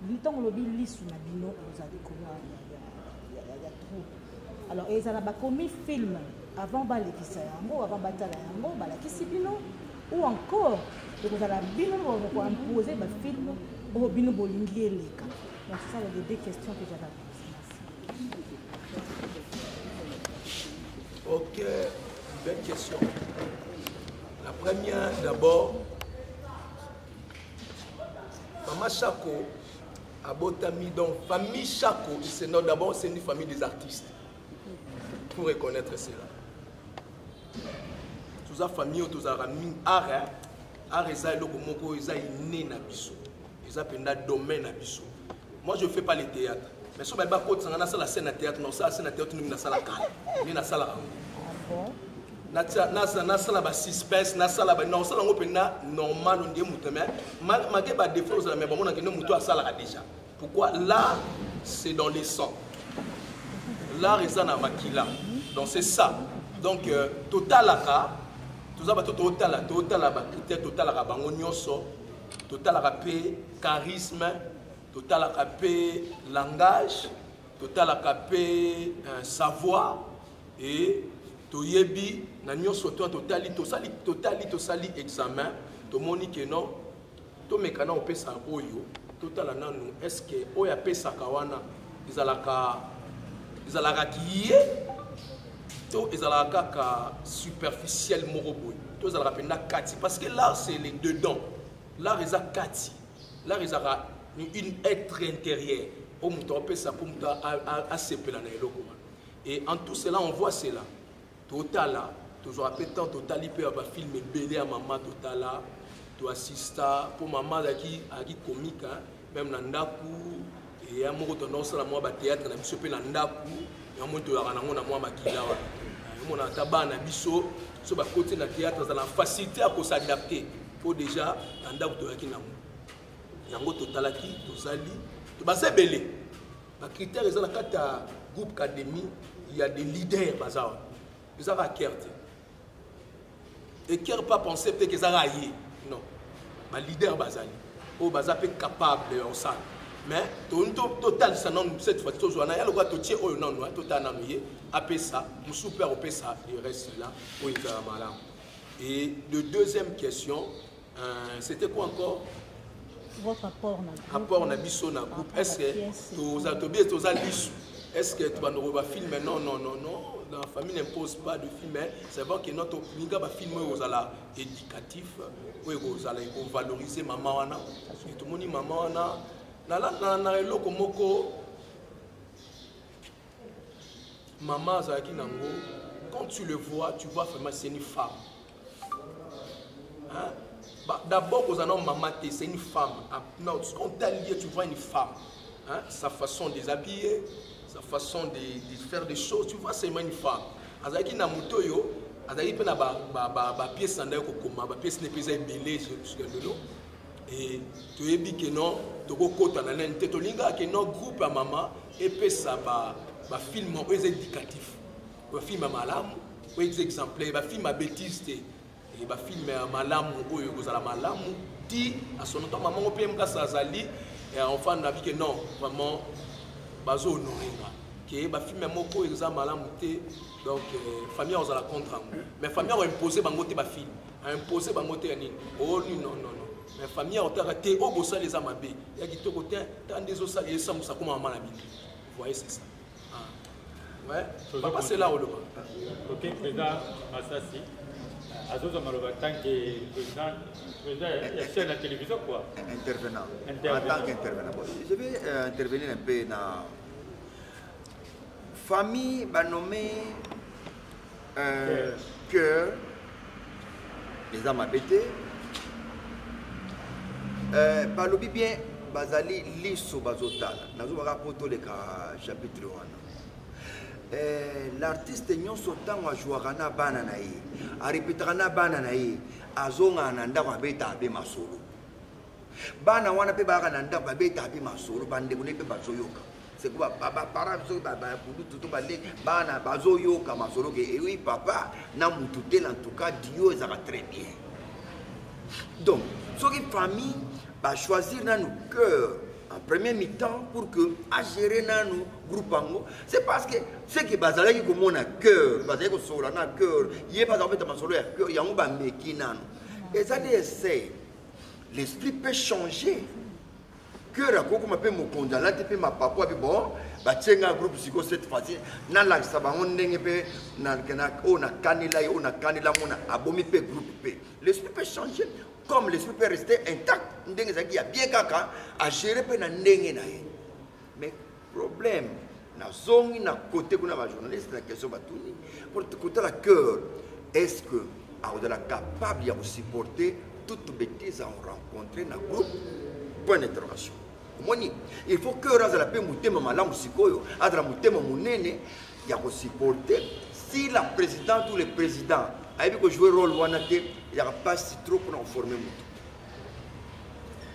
liton lobi lisu na bino vous avez découvert il y a trop alors et ça la ba commis film avant balekisa yango avant batala yango balakisi bino ou encore vous allez bino pour imposer ba film au bino bolingi eleka. Donc c'est ça les deux questions que j'avais posées.
Ok, belle question. La première, d'abord, Maman Chako a botami donc famille Chako, c'est d'abord c'est une famille des artistes. Pour reconnaître cela. Tous la famille, tous la famille, art eza eloko moko eza né na biso. Eza penda domaine na biso. Moi je fais pas le théâtre. Mais si on va faire la scène à théâtre, non, ça la scène à théâtre, nous avons la salle. Nous avons la salle. Nous avons la suspense, nous avons la salle normal, on dit malgré les défauts, mais on a la salle déjà. Pourquoi? Là, c'est dans les sangs. Là, c'est dans la maquilla. Donc c'est ça. Donc, total la tout ça, total la charisme. Total à capé langage, total à capé savoir et toyebi nanyo soto totali tosali examen to moni que non to mekana on peut ça oyo total nanu est-ce que oya pesa kawana izalaka kiye to izalaka ka superficiel moroboy to izalaka penda kati parce que là c'est les dedans là ils a kati là ils a une être intérieure au et en tout cela on voit cela total là toujours appétant total il peut avoir film belé à maman total là to assista pour maman qui comique même nandaku et un mot tendance la moi théâtre na biso pe nandaku et un mot to la na moi makila wa mon ataba na biso so ba côté na théâtre ça la facilité à s'adapter faut déjà nandaku to yakina yango totalaki tozali tobasa belé ba critère eza na kata groupe académie il y a des leaders bazawa ils avaient carte et qui pas penser peut-être qu'ils araillé non ba leader bazali o bazape capable de ça mais total ça non cette fois toujours na ya le droit to tie o non no total na mié apé ça nous super opé ça il reste là pour il va malin et de deuxième question c'était quoi encore?
Votre apport
na biso na groupe est-ce que tous est-ce que tu vas nous revoir filmer non la famille n'impose pas de filmer c'est vrai que notre linga va filmer aux ala éducatif aux ala valoriser maman wana et tout le monde maman wana na eloko moko maman zaki nango quand tu le vois tu vois vraiment c'est une femme hein? D'abord, maman, c'est une femme. Non, quand tu es lié, tu vois une femme. Hein? Sa façon de déshabiller, sa façon de faire des choses, tu vois, c'est une femme. Azaki na moto yo, azaki pe na ba pièce sandai ko koma, ba pièce ne pesa belé sur le dos. Et tu es dit que non, tu go kota na nente to linga que non groupe à maman et pesa ba film éducatif. Ba film malamu, ou exemplaire, ba film à bêtise. Et bah film malamu oyo kozala malamu ti à son temps maman opé mkasa azali et enfant na vie que non vraiment bazo honorer que bah film moko exa malamu te donc famille ozala contre mais famille a imposé bango te ba film a imposé bango te nini oh non mais famille otaka te o bossa les amabe ya kitoko te tant des osa les ça musa comme maman na bi vous voyez c'est ça ouais papa c'est là au loba
OK président Assassi Azozo Maloba, tant que président, il y a chaîne à la télévision quoi?
Intervenant. En tant qu'intervenant. Je vais intervenir un peu dans famille, bah nommé cœur, les âmes abêtées. Par le bien, Bazali, l'issue Bazotala. Nous avons rapporté le chapitre 1. L'artiste nyonso ntango ajouaka na bana na ye arepetaka na bana na ye azonga na ndako abeta abe masolo bana wana pe ba kana ndako ba beta pe masolo bande ko ne pe bazoyoka c'est quoi baba para so ba pudu tout ba le bana bazoyoka masolo ke et oui papa na mututé en tout cas Dieu ça va très bien donc ce qui famille va choisir dans nos cœurs en premier mi-temps pour que à gérer dans nos groupes ango c'est parce que ce qui bazala qui comme on a cœur bazala ko sola na cœur il est pas en fait ma solo cœur yango ba meki nano et ça essaie l'esprit peut changer cœur ako comme pe mo kondala te pe ma papa pe bon ba tsenga groupe siko cette fois-ci na la saba on ndenge pe na on a kanila mona abomi pe groupe pe l'esprit peut changer comme l'esprit peut rester intact ndenge za ki a bien kaka à gérer pe na ndenge na ye mais problème na zongi na côté kuna ba journaliste la question ba tuni pour côté la cœur est-ce que on est capable de supporter toute bêtise à rencontrer dans le groupe point d'interrogation il faut que la paix mutema malamu sikoyo adra mutema munene ya ko supporter si la présidente ou le président a eu que jouer rôle wana te il y a pas si trop pour former mutu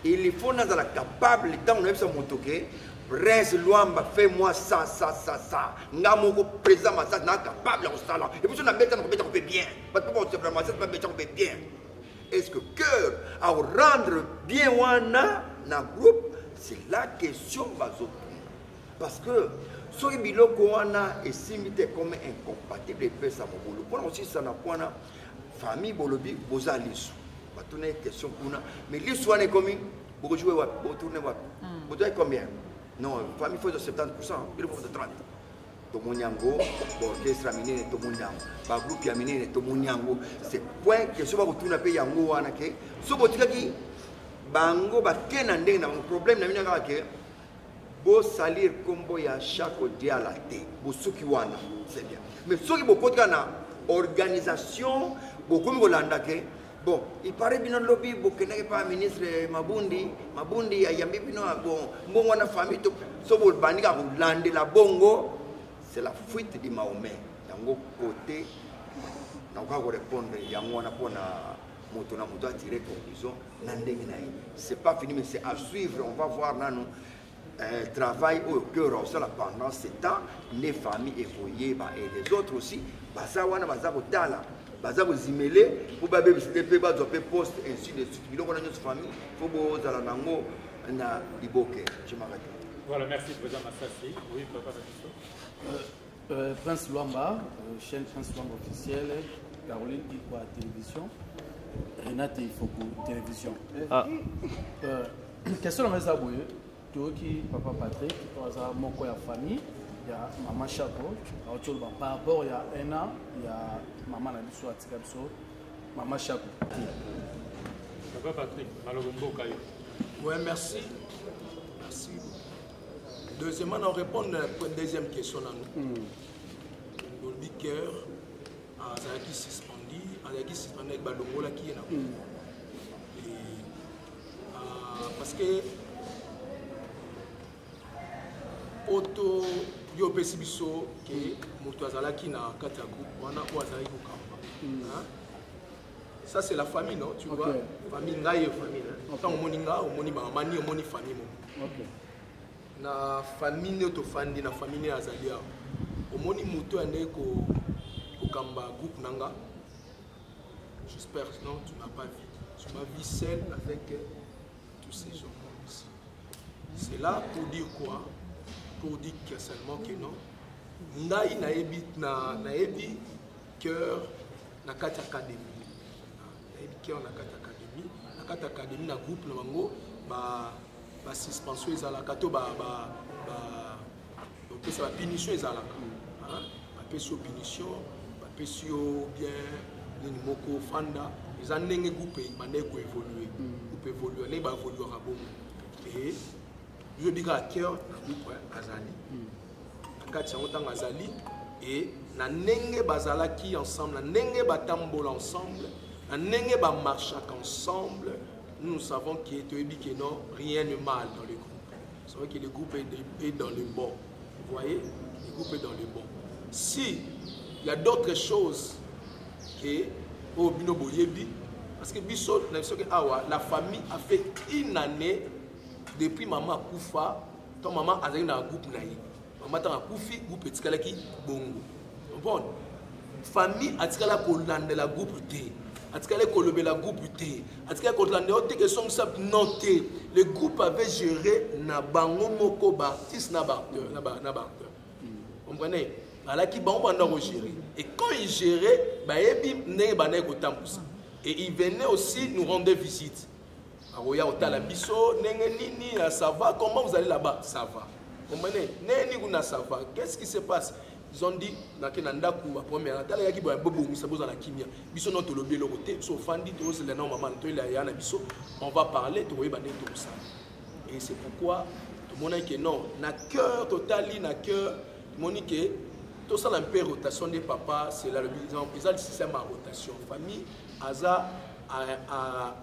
il faut na la capable dans on a mutu ke Prince Luamba fait-moi ça ngamoko président massa na capable de ça là et puis on a mettre on peut bien parce que c'est vraiment ça on peut bien est-ce que cœur à rendre bien wana na groupe c'est la question bazo parce que soki biloko wana esimite comme incompatible pe sa mobolo pour aussi ça na kwana famille bolobi boza lisu batuna question kuna mais lisu wana comme boko jouer wa bo tourner wa bo doit combien non famille faut de 70% il faut de 30 tomonyango orchestre minene tomonyango ba groupe ya minene tomonyango c'est point que so ba kutuna pe yango wana ke so botikaki bango ba kena ndenge na problème na mina ke bo salir kombo ya chaque diala te bo suki wana c'est bien mais soki bo kotika na organisation bo komi kolanda ke bon il paraît bien lobby bo kenake pa ministre mabundi ayambi bino bon mbongo na famille to so bo bandika kolande la bongo c'est la fuite de Mahomet yango côté na ko répondre yango na pona moto na moto a tirer conclusion na ndenge na c'est pas fini mais c'est à suivre on va voir nano travail au cœur ça pendant ce temps les familles évoluées et les autres aussi baza wana baza kotala baza kozimele pour ba bébé c'était pe bazo pe poste ainsi de suite biloko na notre famille faut bozala nango na liboke je m'arrête.
Voilà, merci président Massassi. Oui, papa
Prince Luamba, chaîne Prince Luamba officielle, Caroline Ikwa télévision, Renate Ifoko télévision. Question de Mezabouye, Toki, papa Patrick, mon coin famille, il y a maman Chaco, par rapport il y a un an, il y a maman Nabiso Atikabso, maman Chaco.
Papa Patrick, Malogombo Kayo.
Oui, merci. Merci. Deuxièmement, on répond à la deuxième question. Le cœur, qui suspendu, qui suspendu avec Balongola qui est là. Parce que auto yo pesibiso que moto azala qui na kata groupe wana ou azala ko kamba. Ça c'est la famille, non? Tu vois, famille ngaye famille. Tant on moninga, on moni mani, on moni famille. OK. Na famille autofandi na famille azalia omoni moto ane ko kamba groupe nanga j'espère non tu n'as pas vu tu m'as vu seul avec tous ces gens ici c'est là pour dire quoi pour dire que seulement que non ndai na ebi cœur na kati académie na ebi cœur na kati académie na groupe na bango ba suspension ezalaka to ba punition ezalaka bapesi yo punition bapesi yo bien nini moko fanda eza ndenge groupe bandeki koévolue groupe évolue ndenge baévoluaka bongo e yobika cœur na groupe azali na kati yango ntango azali e na ndenge bazalaki ensemble na ndenge batambola ensemble na ndenge bamarchaka ensemble. Nous savons qu'il non, rien de mal dans le groupe. Vous savez que le groupe est dans le bon. Vous voyez, le groupe est dans le bon. Si il y a d'autres choses que au bino boyebi, Parce que biso, la famille a fait une année depuis maman Koufa, ton maman a dans un groupe naïf. Maman a Koufi, groupe petit kalaki bongo. Bon, famille a tika la kolande la groupe T. A tika la kolobe la groupe T. A tika la kolande ote que son sap noté. Le groupe avait géré na bango moko baptiste na barteur. Vous comprenez? Alors qui bango banda gérer. Et quand il gérait, bah ebi ne bana ko tambousa. Et il venait aussi nous rendre visite. Aroya otala biso nenge nini ça va, comment vous allez là-bas? Ça va. Vous comprenez? Neni kuna ça va. Qu'est-ce qui se passe? Ils ont dit nakenda ku ba première tala yaki ba bobo musa boza la kimia. Biso non to lobi lo côté, so fandi to c'est le nom maman to ila yana biso. On va parler to yeba ne to ça. Et c'est pourquoi tout le monde dit que non, na cœur total, na cœur monique tout ça un peu rotation des papas, c'est là le bizarre système à rotation. Famille aza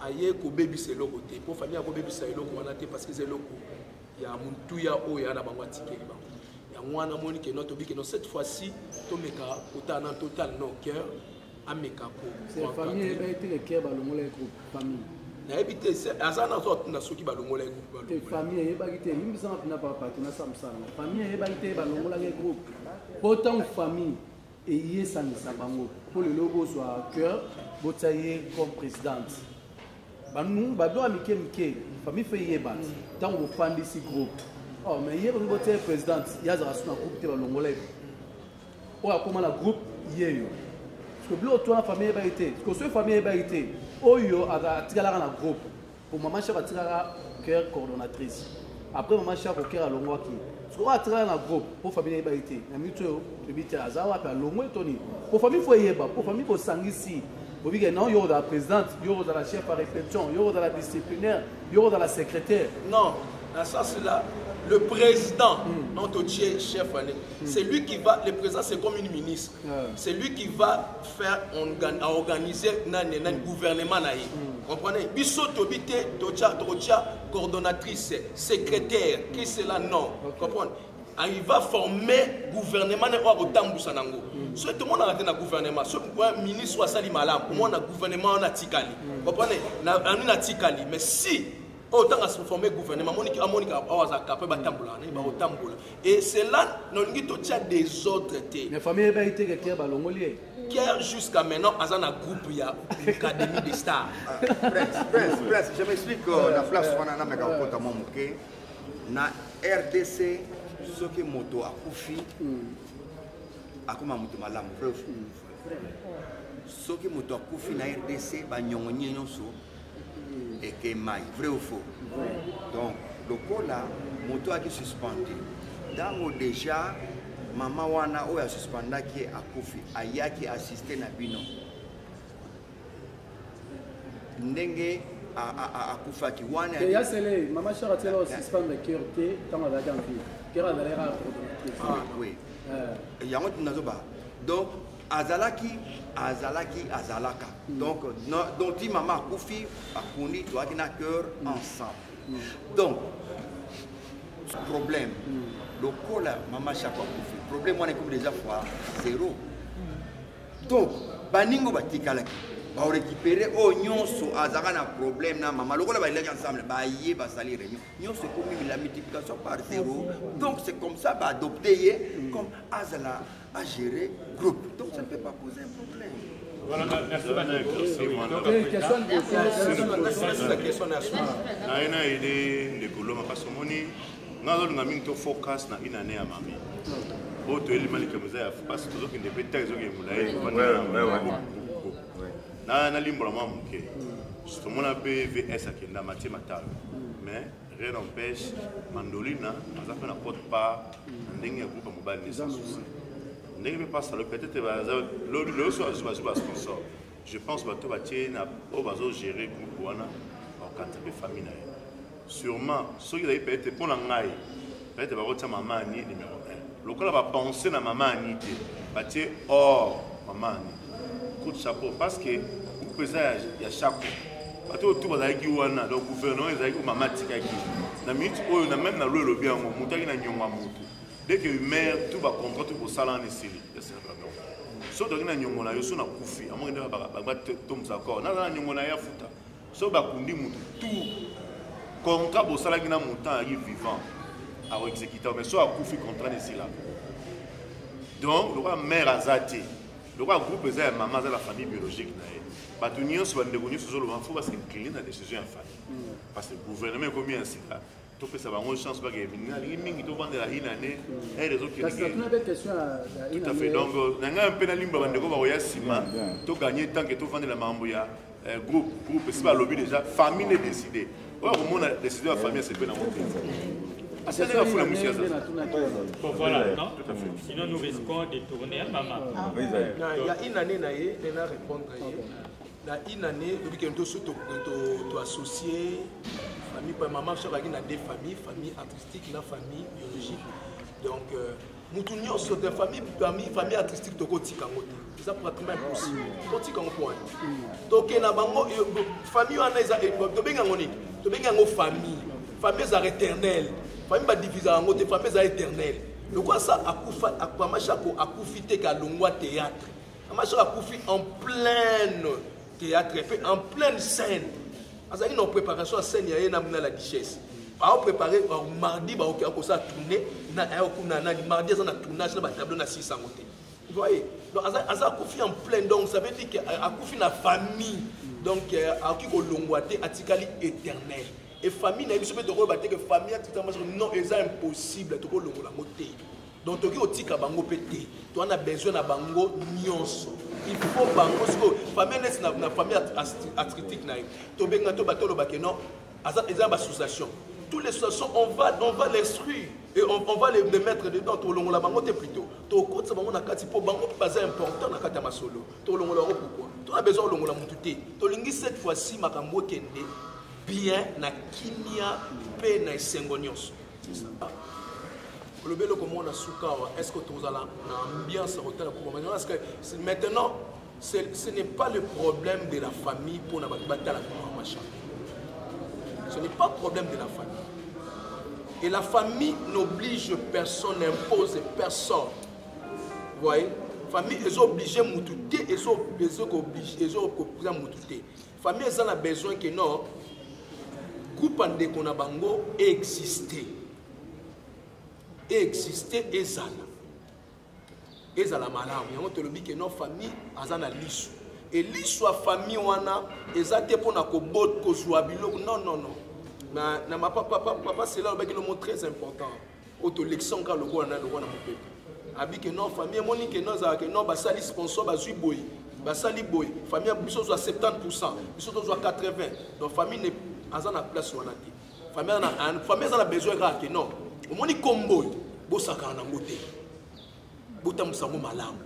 aye ko baby c'est le côté. Pour famille ko baby c'est le côté on a été parce que c'est le côté. Il y a mon tout ya o ya na bango ticket ba. Ya mwana moni que notre que cette fois-ci to meka autant en total non cœur a meka pour.
C'est la famille a été le cœur ba le mole groupe famille.
Na ebité aza na zo na soki ba le mole groupe ba.
Famille ba gité imisa na papa na samsana. Famille ba gité ba le mole groupe. Autant famille et y est sans sabango pour le logo soit cœur botaye comme présidente. Ba nous ba do amike mike famille fait yeba tant au fan de ce groupe. Oh mais hier on botaye présidente ya za suna groupe te ba longolé. O a comment la groupe yeyo. Parce que blo toi famille ba été. Parce que ce famille ba été. Oyo a tigala na groupe. Pour maman chef a tigala cœur coordonnatrice. Après maman chef au cœur à longwaki. On va travailler dans le groupe pour la famille. Pour la famille, il faut y aller. Pour la famille, il faut s'engager. Pour dire non, il y aura la présidente, il y aura la chef à répétition, il y aura la disciplinaire, il y aura la secrétaire.
Non, ça c'est là. Le président, notre chef, c'est lui qui va, le président c'est comme une ministre. C'est lui qui va faire organiser le gouvernement. Vous comprenez? Bissoto Bite, Tocha, coordonnatrice, secrétaire, qui c'est là? Non. Vous comprenez? Il va former le gouvernement au Tambousanango. Si tout le monde a un gouvernement, si le ministre soit sali malam, au moins un gouvernement a Tikali. Vous comprenez? On a Tikali. Mais si autant à se former gouvernement, et c'est là que nous avons des autres.
La famille a été qui
jusqu'à maintenant, à un groupe, il y a l'Académie des stars.
Prince, je m'explique la place na RDC, ce qui est moto à Koufi, à comment moto malam, ce qui est moto à Koufi na RDC, Banyongi Nyonso. Et que maille, vrai ou faux. Donc, le coup là, moto a été suspendu. Dans déjà, maman wana a suspendu qui est à Koufi, aya qui assisté na bino. Ndenge à Koufa qui wana.
Et ya c'est maman chara tela suspendu qui était dans la vacances. Qui era derrière.
Ah oui. Il y a un autre nazoba. Donc Azalaki. Donc, il maman Koufi a connu toi qui n'a cœur ensemble. Donc, problème, le col maman chaque Koufi. Problème, on est comme déjà fois zéro. Donc, baningo batikalaki. Va récupérer oh nyonso azaka na problème na maman. Le col va aller ensemble. Ba yé ba salir réunion. Nyonso comme la multiplication par zéro. Donc c'est comme ça va adopter comme Azala à gérer groupe. Donc ça ne peut pas poser un problème.
Voilà, merci. Mais rien n'empêche, Mandolina, nous avons porte part dans un groupe mobile sans souci. Je pense que tu vas gérer le groupe de famille. Sûrement, ceux qui ont été pour l'angaï, peut-être que maman est numéro 1. Le cas va penser à maman est or maman. Coup de chapeau parce que vous pesez à chapeau. Tout le gouvernement est maman. La minute où on a même le bien, on a dès que mère tout va contrat tout pour ça là en série so donc na nyongo na yo so na kufi amonga nda ba tom za ko na nyongo na ya futa so ba kundi mutu tout contrat pour ça là qui na montant arrive vivant à exécuter mais so a kufi contrat de là donc le roi mère azati le roi groupe est maman de la famille biologique na ye ba tout nyonso ba ndeko nyonso zo lo faut parce que incliner la décision en famille parce que le gouvernement comme un sida tout fait ça va une chance pas que mingi to vendre la inane et les autres qui tout à fait donc nanga un peu na limba bandeko ba oya sima to gagner tant que to vendre la mambo ya groupe c'est pas lobby déjà famille n'est décidé or au monde a décidé la famille c'est pas dans mon pays c'est la foule monsieur
bon voilà non tout à fait sinon nous risquons de tourner à maman
il y a une année naé na répondre na une année depuis que to associé famille pour maman sur la na deux familles famille artistique la famille biologique donc mutunyo sur des famille artistique to kotika ngote ça pratiquement impossible kotika ngo point donc na bango famille wana eza to benga ngoni to benga ngo famille za éternelle famille ba diviser ngote famille za éternelle le quoi ça akufa akwamashako akufite ka longwa théâtre amashako akufi en pleine théâtre en pleine scène. Azali na préparation à scène ya na la duchesse. Ba préparer mardi ba ko ça tourner na na mardi ça na tournage na tableau na 600 côté. Vous voyez? Donc Azali confié en plein donc ça veut dire que a confié na famille donc a qui ko longwate atikali éternel. Et famille na biso pe to ko baté que famille non c'est impossible to ko longola moté. Donc toki otika bango pété. Tu as besoin na bango nyonso. Il faut bango sko famille na famille artistique na to benga to batolo bakeno eza ba association. Toutes les associations on va l'instruire et on va les mettre dedans to longola bango te plutôt. To kotsa bango na kati po bango pas important na kata masolo. To longola pourquoi? Tu as besoin longola mututé. To lingi cette fois-ci makambo kende bien na kimia pe na sengonios. C'est ça. Le bel comment on a soukawa, est-ce que tu as l'ambiance hôtel pour parce que maintenant ce n'est pas le problème de la famille pour la bataille machin. Ce n'est pas le problème de la famille. Et la famille n'oblige personne, n'impose personne. Vous voyez? La famille est obligée de moutouter, ils sont obligés de moutouter. La famille a besoin que non, groupe en déconabango exister. Exister ezala malamu yango tolobi ke no famille azana lisu et lisu a famille wana ezate pona ko bot ko zwa biloko non na ma papa c'est là le mot très important auto lection ka loko na mopepe abi ke no famille moni ke no za ke no basali sponsor bazui boy basali boy famille biso zo 70% biso zo 80 donc famille ne azana place wana te famille azana besoin ka ke non omoni kombo bosaka na ngote botamusango malamu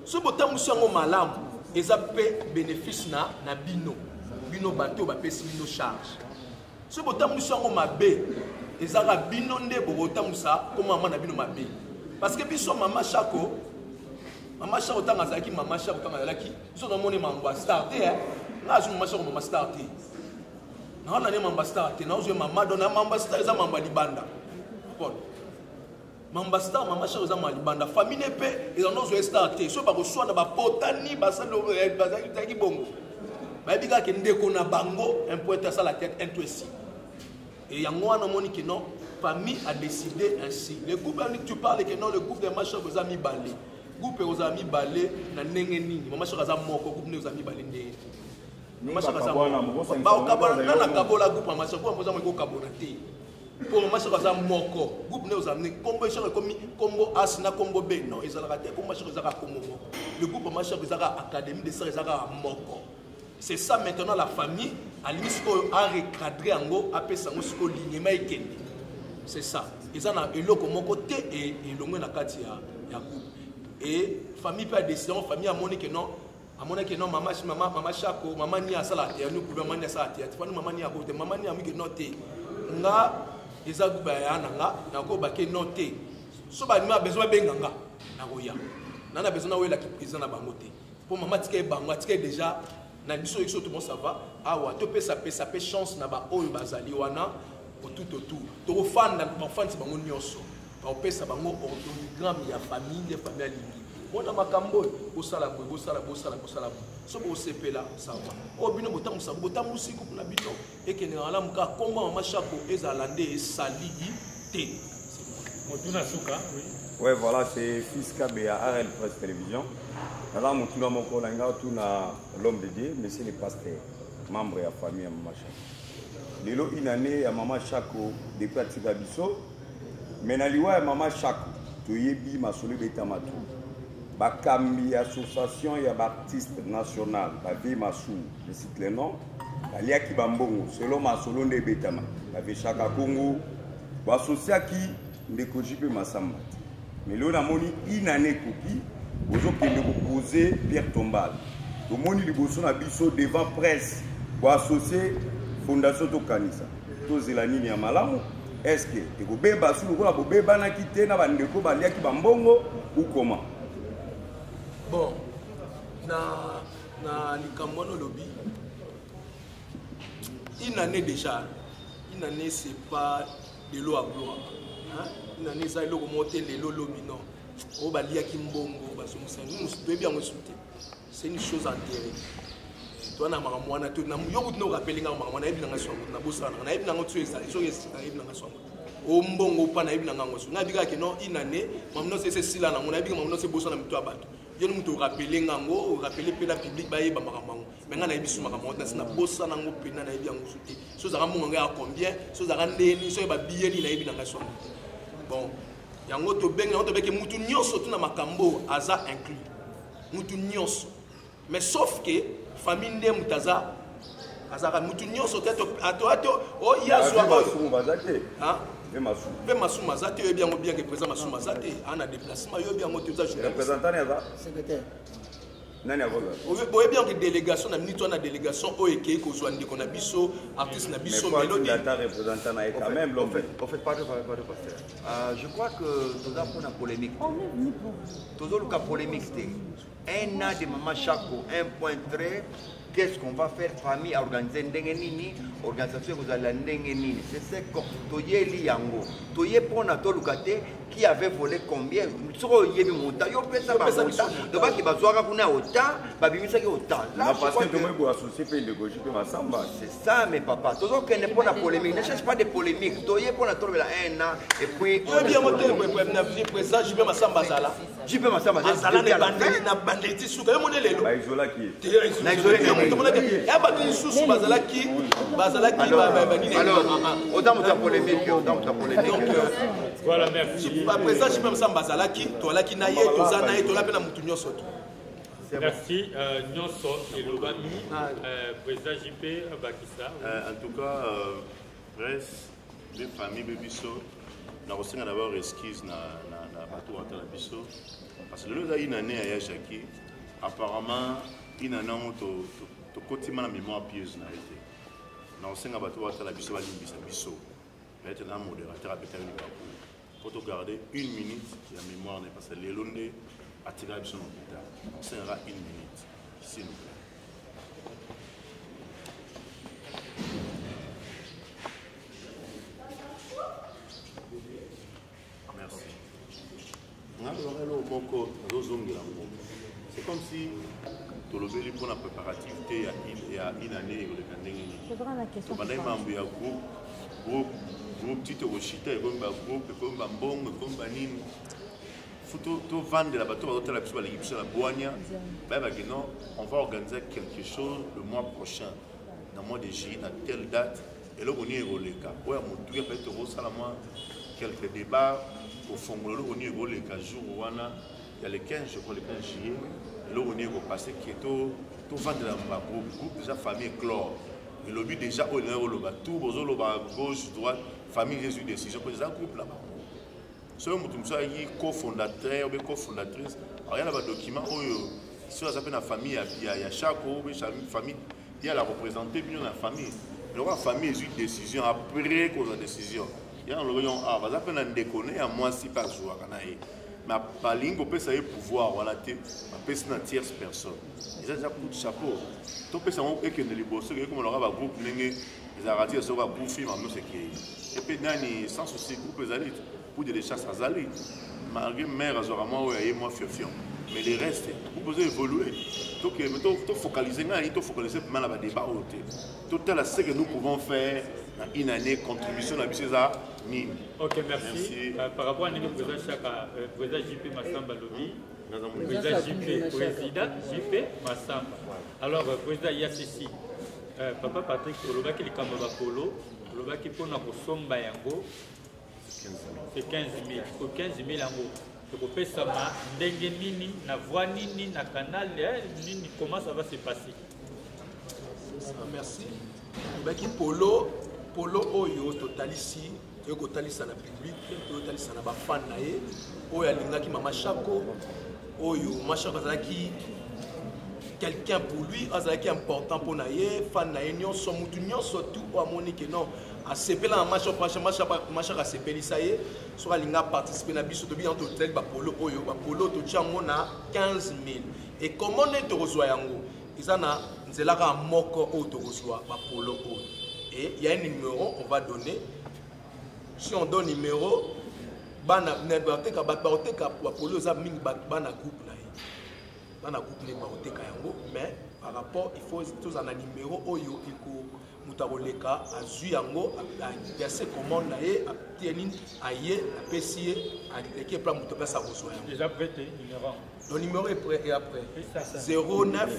so botamusango malamu eza pe bénéfice na bino bato bapesi bino charge so botamusango mabe ezaka bino nde botamusa ko mama na bino mabe parce que biso mama chako tanga zaki mama chako tanga zaki biso na moni mamba star te nga zo mama chako mama star te na na ne mamba star te na zo mama dona mamba star eza mamba libanda bon mamba star mama chako eza mamba libanda famille pe eza no zo star te so ba ko swana ba potani ba salo ba zaki bongo ba bika ke ndeko na bango un poète ça la tête un toesi et yango wana moni que non famille a décidé ainsi le groupe tu parles que non le groupe de machin aux amis balé groupe aux amis balé na ndenge nini mama chaka za moko groupe aux amis balé ndenge mama chaka za ba okabona na kabola groupe mama chaka mpoza mo ko kabona te pour mama chaka za moko groupe aux amis kombo chaka komi kombo asina kombo be non ezala te kombo chaka za kombo moko le groupe mama chaka za académie de sœurs za moko. C'est ça maintenant la famille a limite a recadré en gros après ça on se ligne mais c'est ça ils en a eloko mon côté et longue na kati ya groupe et famille pas décision famille a moni que non mama chako mama ni asala te nous pour mama ni asala te fanu mama ni a côté mama ni a mi que noté nga eza groupe ya na ko ba ke noté so ba ni a besoin benganga na koya na besoin na wela ki président na bango te pour mama tike bango tike déjà na biso exo tout bon ça va awa to pesa chance na ba oyo bazali wana tout to fanda ba fans bango nyonso ba pesa bango organigramme ya famille alingi bona makambo bosala so bo sepela ça va o bino botamu siku na bino ekene ala muka komba mama Shako ezalande esali te
Motuna Souka, oui.
Ouais, voilà, c'est Fils Kabé à RL Presse Télévision. Là, Motuna Moko, l'homme de Dieu, mais c'est le pasteur, membre de la famille à Mama Shako. Lelo une année à Mama Shako, depuis Atika Bisso, mais Naliwa à Mama Shako, tu y es bi ma solide Betamatu. Bakambi association, il y a artiste national, la vie Massou, je cite les noms, la Lia Kibambongo, selon ma solo de Betama, la vie Shaka Congo, associé qui ndeko jipe masamba mais là on a moni inane koki bozo kende ko poser Pierre Tombal to moni liboso na biso devant presse pour associer fondation to kanisa to zelani ni ya malamu est-ce que te ko beba sulu ko la beba na kite na bandeko baliaki bambongo ou comment
bon na likamono lobby inane déjà inane c'est pas de l'eau à gloire. Une année, ça, il a monté les lots non. Au balia Kimbongo, c'est une chose enterrée. Toi, na maramwana, tu n'as pas rappelé na maramwana, na ngaswa, na bossa, na ibna ngotsu esa, iso yesi na ibna ngaswa. O mbongo pa na ibna ngangoswa. Na biga ke non inane, mamno c'est sila na mona biga mamno c'est bossa na mito abato. Yo nous te rappeler ngango, rappeler pe la public ba yeba maramango. Menga na ibisu maramango, na bossa na ngo pe na ibya ngosuti. So za ramunga ya combien, so za randeni, so ba biyeli na ibna ngaswa. Bon, yango to benga to beke mutu nyonso tuna makambo aza inclus. Mutu nyonso. Mais sauf que famille ndé mutaza azaka mutu nyonso teto ato o yazo hein? Ve masu mazate yo bien que présent masu mazate ana déplacement yo bien moto za journaliste.
Représentant ya
secrétaire.
Nani avoka?
Oye bien que délégation na minute na délégation o eke ko zo ndiko na biso artiste na biso mélodie.
Mais représentant na quand même l'homme.
En fait, pardon, pasteur. Je crois que tout ça pour la polémique. Tout ça pour polémique. Un an de Mama Shako, un point très. Qu'est-ce qu'on va faire, famille, à organiser Ndengenini, organisation vous allez Ndengenini. C'est ce que Toye Liango, Toye Pona Tolukate, qui avait volé combien? Sur Yebi Monta, yo pesa Monta, donc qui va soir qu'on a autant, Babimisa qui autant.
Là, parce que tu m'as associé pour le gauche, pour ma samba.
C'est ça, mes papas. Tout ça qui n'est pas la polémique, ne cherche pas de polémique. Toye Pona Tolukate un an, et puis.
On bien monter pour président, j'y vais ma samba Zala.
J'y vais ma samba
Zala, na banditi, sous quand même on est là.
Bah, isola qui
est. Isolé.
Alors,
autant de polémique,
voilà, merci. Président, je peux me sembler Bazalaki, toi là qui naïe, toi ça naïe, toi là pena mutunyo soto.
Merci, Nyonso et Lobami, président JP Bakissa.
En tout cas, presse, les familles Bébisso, nous avons d'abord esquisse dans la bateau à Bisso. Parce que nous avons une année à Yachaki, apparemment, une année au quotidien la mémoire pieuse n'a été. Nous avons un bateau à la Bisso, à Bisso. Maintenant, un modérateur a pété une bateau. Pour te garder une minute, la mémoire n'est pas celle de l'Élondé à tirer à Bisso l'hôpital. On s'en une minute, s'il vous plaît. C'est comme si tu l'obéis pour la préparativité il y a une année. Groupe petit rochita, comme bambong, comme banine. Faut vendre la bateau, la boigne. Non, on va organiser quelque chose le mois prochain, dans le mois de juillet, à telle date. Et là, on est au cas. Ouais, mon Dieu, quelques débats. Au fond, on est au jour où il y a le 15, je crois, le 15 juillet. Et là, on est au passé qui est tout vendre la groupe, déjà famille chlore. Et le but déjà, on est au tout, gauche, droite, famille résout décision. C'est un groupe là-bas. Si on est cofondateur ou cofondatrice, il y a un document où si on s'appelle la famille, il y a chaque famille, il y a la représentée de la famille. Mais la famille résout décision après qu'on a décision. Il y a un rayon A, on va déconner à moi si par jour. mais balingo peut ça pouvoir voilà te apesi na tierce personne eza déjà coup de chapeau to pesa ngo ekende liboso comme on aura groupe ndenge ezarati so ba boufi mamo c'est que et puis nani sans souci groupe ezali pour de chasse azali malgré mère azoralement ouais moi fiafion mais les restes vous pouvez évoluer donc to focaliser ngani to focaliser pour la débat côté total ce que nous pouvons faire une année contribution à Bisseza Nîmes.
Ok, merci. Par rapport à notre président JP Massamba Lobby, président JP Massamba. Alors, président Yassisi, papa Patrick Olobaki le Kambaba Polo, Olobaki pour notre somba yango, c'est 15 000. Pour 15 000 yango, pour faire ça, ndenge nini, na voix nini, na canal, nini, comment ça va se passer?
Merci. Olobaki Polo. Polo oyo totalisi totalisa na public totalisa na ba fan na ye oyo alingaki mama Chako oyo machako azalaki quelqu'un pour lui azalaki important pour na ye fan na ye nyonso mutu nyonso tout o amoni que non asepela na machako asepelisa ye so alinga participer na biso tobi en total ba polo oyo ba polo to chango na 15 000 et comment ne to kozwa yango izana nzelaka moko o to kozwa ba polo oyo. Et il y a un numéro, on va donner. Si on donne numéro, mais par rapport, il faut tous un numéro, verser commande,
déjà prêté,
le numéro est prêt et après. 09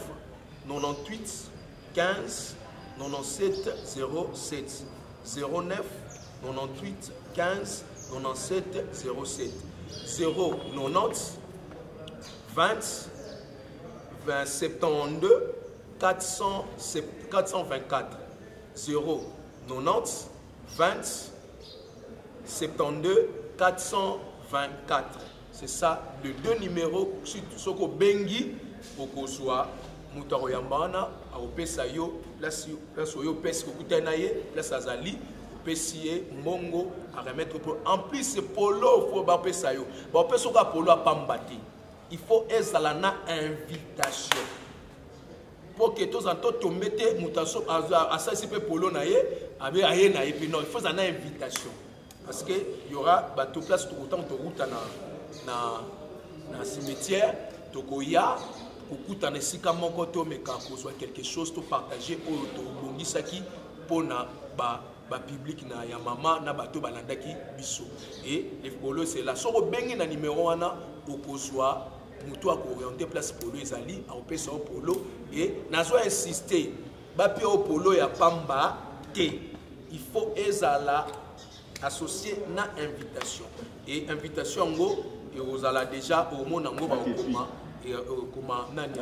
98 15 97 07 09 98 15 97 07 0 90 20 20 72 424 0 90 20 72 424. C'est ça, les deux numéros, si tu as bengi au soit Moutaro Yambana, à Opesayo, là soyo pes kokutanaye, là Sazali, Opesiye, Mongo, à remettre pour. En plus, c'est Polo, il faut Bapesayo. Bapesoka Polo à Pambati. Il faut ezalana invitation. Pour que tous en temps tu mettes mutation à ça c'est Polo naye, avec aye naye, puis non, il faut une invitation. Parce que il y aura bateau place tout autant de route na cimetière, Tokoya. Okuta na sika moko to meka kozwa quelque chose to partager oyo to bongisaki pona ba public na ya mama na bato balandaki biso et les polo c'est là soko bengi na numéro wana okozwa mutu akorienter place polo ezali aopesa o polo et nazo insister ba pe o polo ya pamba te il faut ezala associé na invitation et invitation ngo et ozala déjà au mona ngo ba okoma et comment nani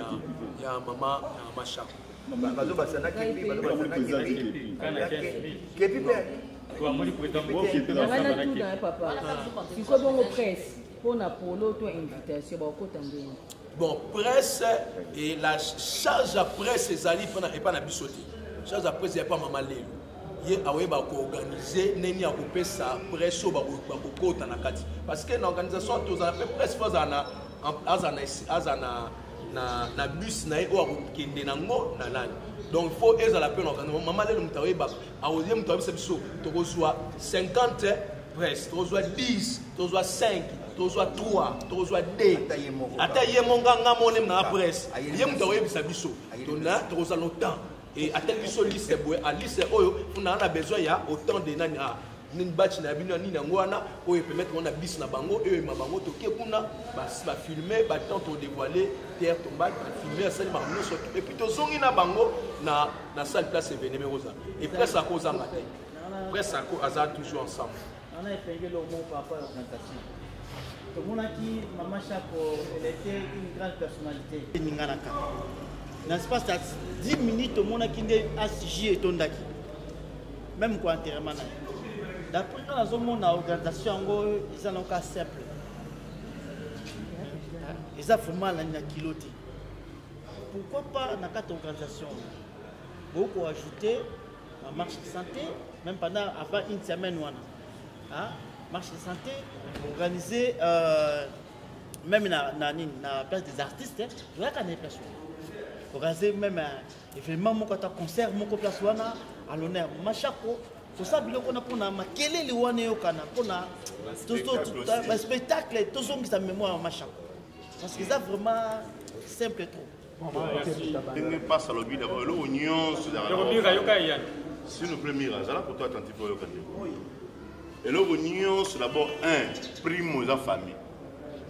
ya mama Chako
bazo basana kepi bazo basana kepi
papa il faut bon presse pour na polo to invitation ba ko tangeni
bon presse et la charge à presse ezali et pas na bisoté charge à presse ya pas mama lelo ye awe ba ko organiser neni ya kopesa presse ba ko kota na kati parce que na organisation tous en fait presse pas azana na bus na o akokende nango na nani donc il faut ezala pe na mama lelo mutawe ba aozie mutawe biso tokozwa 50 presse tokozwa 10 tokozwa 5 tokozwa 3 tokozwa 2 ata ye monga ngamone na presse ye mutawe biso tona tokozwa le temps et atel biso liste boye a liste oyo on a besoin ya autant de nani une batch na bino ni ngwana oyo permettre on a bis na bango et ma bango to kekuna ba filmer ba temps to dévoiler terre tombale ba filmer ça ba no so et puis to zongi na bango na salle place événement rosa et presse à cause en matin presse à cause hasard toujours ensemble
on a épinglé le mot par rapport à la présentation tout le monde a qui maman Chako elle était une grande personnalité ninganaka dans l'espace de 10 minutes tout le monde a qui a sigé et tondaki même quoi enterrement. D'après quand nous avons une organisation, ils ont un cas simple. Ils ont vraiment la kiloté. Pourquoi pas dans cette organisation? Beaucoup ajouter la marche de santé, même pendant avant une semaine. Marche de santé, organiser même na place des artistes je vois qu'on est place organiser même événement mon quand concert mon place wana à l'honneur machako so ça biloko na pona makelele wana yo kana pona tout spectacle tout son qui sa mémoire machako parce que ça vraiment simple trop.
Dengue passe à l'objet d'abord l'union sur la. S'il nous plaît, Mira, ça là pour toi attentif au local. Et l'union c'est d'abord un primo de la famille.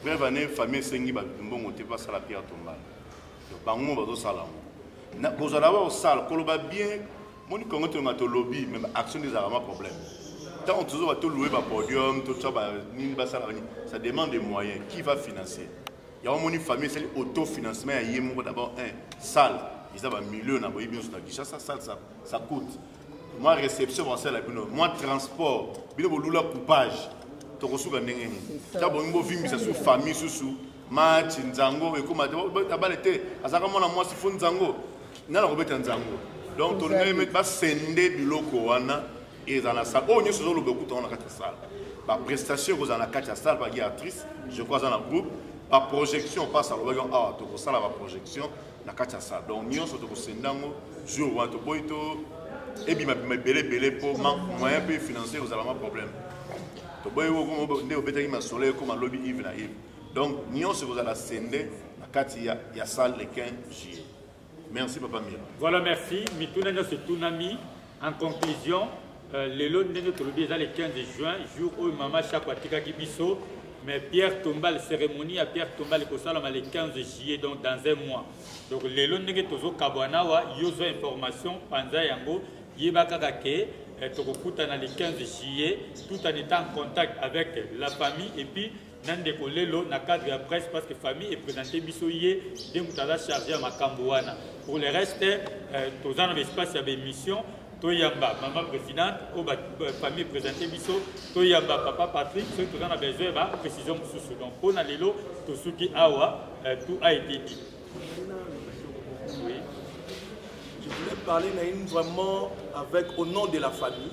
Bref, année famille sengi ba bon on te passe à la pierre tombale. Bango ba do sala. Na ko za d'abord sala ko ba bien mon kongo to ngato lobby même action des armes problème. Tant on toujours va tout louer ba podium, tout ça ba ni ba sala ça demande des moyens qui va financer. Il y a une famille, c'est l'autofinancement. Il y a d'abord un salle. Ils ont un million, ça coûte. Moi, réception, moi, transport, moi, coupage. Tu as une famille, match, nzango, et comme tu as été, moi, si tu nzango, donc, tu as scindé du loco, et dans la salle. Oh, nous sommes beaucoup dans la salle. La prestation, vous en avez 4 salles, par actrice, je crois, dans le groupe. La projection passe à l'objet ah tu peux ça la projection na kacha ça donc nous sommes au sendango jour où tu peux et bien mais belé pour moyen peut financer vous avez un problème tu peux ne obéter ma soleil comme un lobby Yves na Yves donc nous sommes vous à la sende na kacha il y a salle le 15 juillet. Merci papa Mira.
Voilà merci mituna nyo c'est tunami en conclusion les lots de notre lobby le 15 juin jour où maman chaque watika ki biso. Mais Pierre Tombal, cérémonie à Pierre Tombal, le 15 juillet, donc dans un mois. Donc, les lois de Tozo Kabanawa, yozo information, Panza Yango, Yebakake, Tokokuta le 15 juillet, tout en étant en contact avec la famille. Et puis, Nandeko Lelo, na cadre de la presse, parce que la famille est présentée, Bissoye, Demoutala chargé à Makambouana. Pour le reste, Tozan avait espace à l'émission. Toyamba, maman présidente, famille présentée Bisso, Toyamba, papa Patrick, ceux qui ont besoin de précision sous donc pour Nalelo, tout ce qui awa, tout a été dit.
Oui. Je voulais parler vraiment avec au nom de la famille.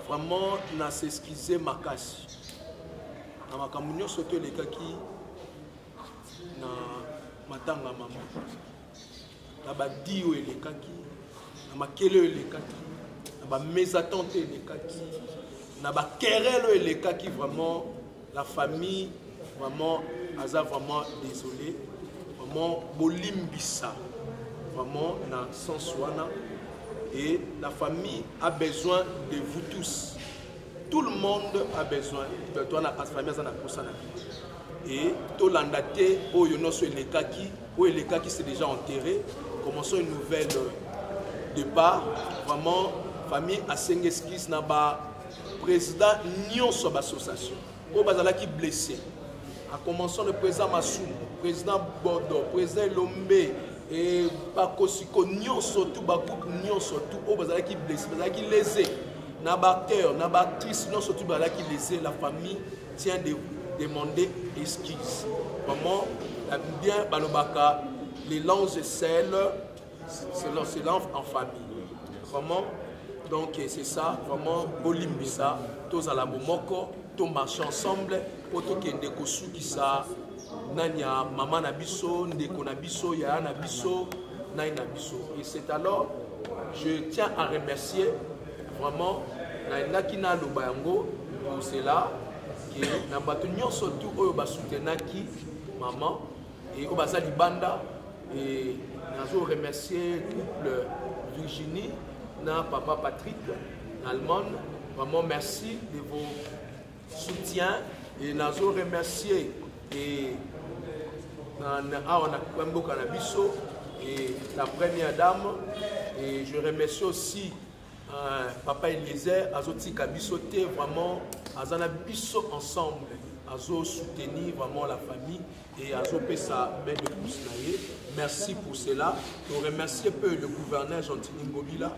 Vraiment, na s'excuser ma casse. Na ma camunio surtout les kaki na matanga maman. Na ba dio et les kaki. Na makele les kaki, na ba mésatante les kaki, na ba querelle les kaki vraiment la famille vraiment aza vraiment désolé vraiment bolimbisa vraiment na senswana et la famille a besoin de vous tous. Tout le monde a besoin de toi na famille za na posana et to landate o yono so les kaki c'est déjà enterré. Commençons une nouvelle départ. Vraiment, famille a 5 esquisses na ba président nyonso ba association. O bazala qui blessé. A commençant le président Massoum, président Bordeaux, président Lombe et Bakosiko nyonso tout ba groupe nyonso tout o bazala qui blessé, bazala qui lésé. Na ba acteur, na ba actrice nyonso tout bazala qui lésé, la famille tient de demander excuse. Vraiment bien balobaka les langes sel c'est l'enfant en famille. Vraiment, donc c'est ça, vraiment, Bolimbisa, tous à la Momoko, tous marchent ensemble, pour tout qu'il y ait des kosou qui ça, Nanya, maman nabiso, Ndeko nabiso, Yaya nabiso, Naya nabiso. Et c'est alors, je tiens à remercier vraiment Nakina Lobayango pour cela, qui n'a pas tenu surtout au Basutenaki, maman, et au Bazali Banda. Et nous remercier le couple Virginie, papa Patrick, Allemande. Vraiment merci de vos soutiens. Et nous remercier et la première dame. Et je remercie aussi papa Eliezer, Azoti Kabisote, vraiment, Azana Bisso ensemble. Azo soutenir vraiment la famille et Azo Pessa main de Pousnaye. Merci pour cela. Nous remercions peu le gouverneur Gentini Ngobila.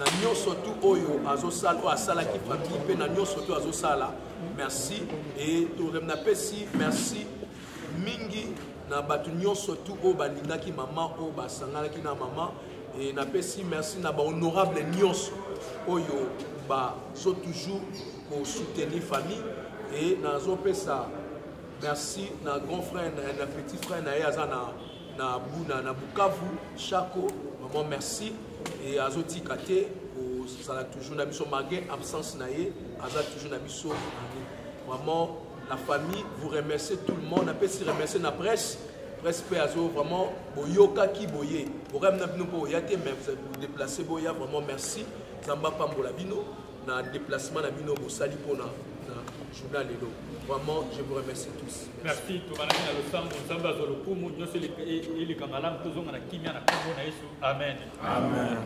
Nous surtout Oyo Azo Sala, ou Asala qui famille, nous surtout Azo Sala. Merci et nous remercions merci Mingi na batunyo surtout au balinga qui maman au basangala qui na maman et na pesi merci na ba honorable nyos Oyo ba so toujours pour soutenir famille. Et nous avons fait ça merci na grand frère na petit frère na aza na Bukavu Chako maman merci et azoti kate ça a toujours na biso malgré absence na ye aza toujours na biso vraiment la famille vous remercie tout le monde après si remercier la presse pe azo vraiment boyoka ki boye boram na bino po yate même vous déplacer boya vraiment merci zamba pambola bino na déplacement na bino bo sali pona na journal lelo vraiment je vous remercie tous
merci to bana na lo sambo zamba zo lo kumu nyose le kamalam to zonga na kimia na kombo na Yesu amen amen.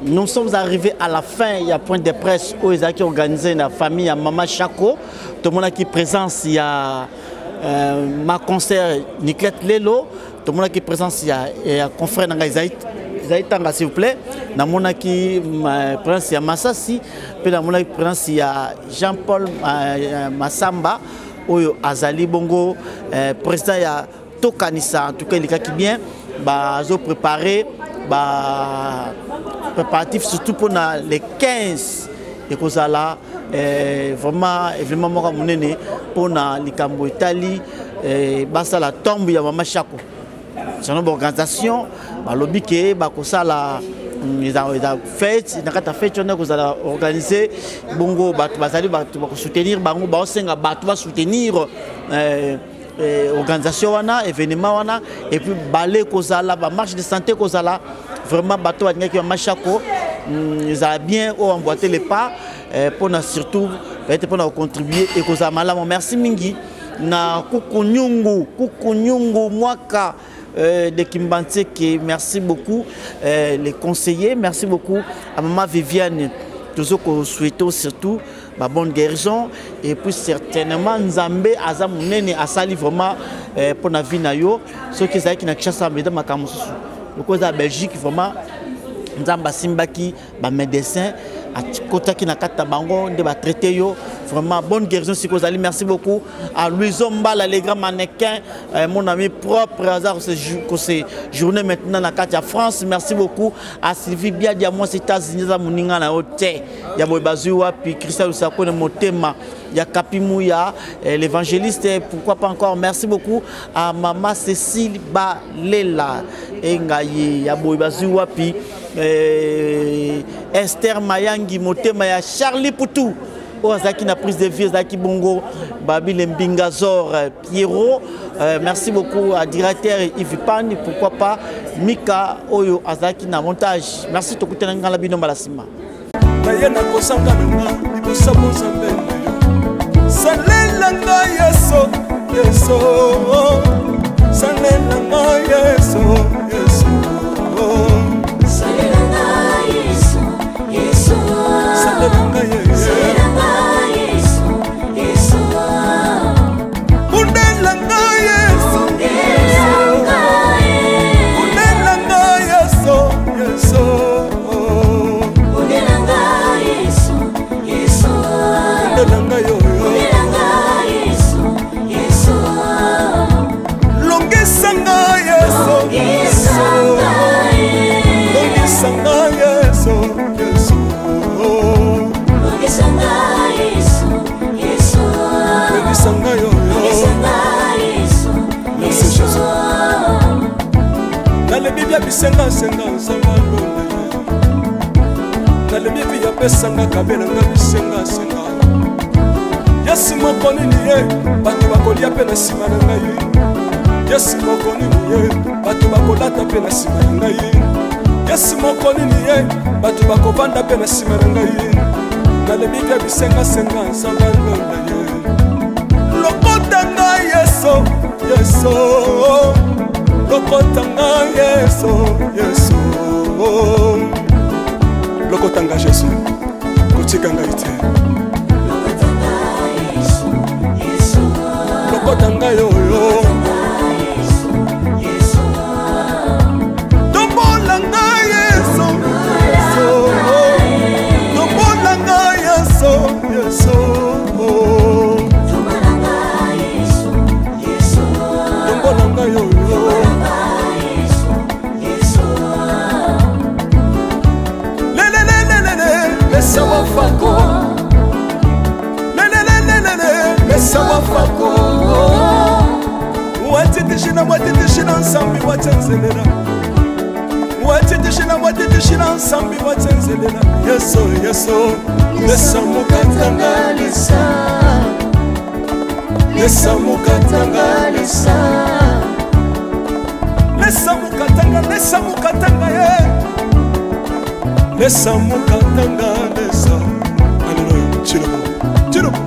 Nous sommes arrivés à la fin, il y a point de presse où ils ont organisé la famille à Maman Chako. Tout le monde qui est présent, il y a ma concert Nicolette Lelo. Tout le monde qui est présent, il y a confrère Nangaïzaït. Zaïtanga s'il vous plaît. Dans mon qui présent, il y a Massassi. Puis dans mon qui présent, il y a Jean-Paul Massamba. Oyo Azali Bongo. Président, il y a Tokanissa. En tout cas, il est qui bien. Ils ont préparé. Préparatif surtout pour les 15 et que ça là vraiment événement monene pour l'Ikambo Italie basta la tombe ya Maman Chako c'est une organisation lobby que ça la fête na kata fête on a que ça organiser bongo bazali soutenir bango ba senga batu va soutenir organisation wana événement wana et puis balé kozala ba marche de santé kozala vraiment bateau à Maman Chako ils ont bien emboîté les pas pour surtout peut-être pour contribuer et kozala malamu merci mingi na kukunyungu mwaka de Kimbantseke merci beaucoup les conseillers merci beaucoup à Maman Viviane toujours qu'on souhaite surtout ma bonne guérison et puis certainement Nzambe aza munene asali vraiment pour na vie na yo ceux qui sont qui na Kinshasa mesdames makamusu le cause de Belgique vraiment Nzamba Simbaki ba médecin à côté qui na kata bango de ba traiter yo vraiment bonne guérison si vous allez merci beaucoup à Louisomba les grands mannequins mon ami propre hasard ce journée maintenant na kata France merci beaucoup à Sylvie Bia Diamant États-Unis za muninga na hôtel ya bobazuwa puis Christelle Usako ne motema ya Kapimouya l'évangéliste pourquoi pas encore merci beaucoup à Maman Cécile Balela engaye ya bobazuwa puis Esther Mayangi motema ya Charlie Poutou Ozaki na prise de vie Zaki Bongo Babi Lembingazor Pierrot merci beaucoup à directeur Yves Pani pourquoi pas Mika Oyo Azaki na montage merci to kutena ngala bino balasima
Nayena kosanga nanga ibosamo zambe Salela nga yeso yeso Salela nga yeso yeso Salela nga yeso yeso Salela nga yeso Bisenga senga senga na le bibi ya pesanga kabela nga bisenga senga Yesu moko nini ye batu bakolia pe na sima na ngai Yesu moko nini ye batu bakolata pe na sima na ngai Yesu moko nini ye batu bakovanda pe na sima na ngai na le bibi ya bisenga senga senga londa ye lokota ngai Yesu Yesu Lokotanga Yesu, Yesu Lokotanga Yesu, Kotikanga ite Lokotanga yoyo Tombolanga Yesu, Tombolanga Yesu, Yesu Tombolanga yoyo Sawa fako, le sawa fako. watitishina watitishina nsambi watsenzelela watitishina watitishina nsambi watsenzelela yeso yeso lesa mukatanga lesa lesa mukatanga lesa lesa mukatanga ye lesa mukatanga lesa aleluya chilobo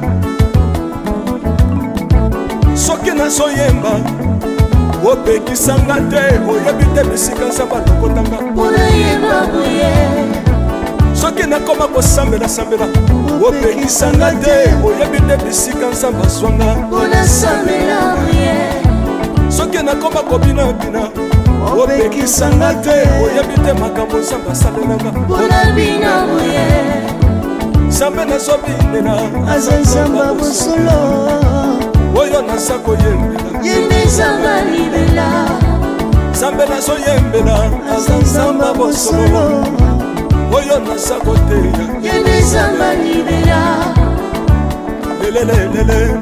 soki nazoyemba opekisanga te oyebi te bisika nzambe alokotanga soki nakoma kosambela opekisanga te oyebi te bisika nzambe azwanga soki nakoma kobinabina opekisanga te oyebi te makambo nzambe asalelanga nzambe nazobinela
aza nzambe bosolo
oyo naza koyembela
yende nzambe libela
nzambe nazoyembela aza nzambe bosolo oyo naza koteya
yende nzambe libela
lelelelele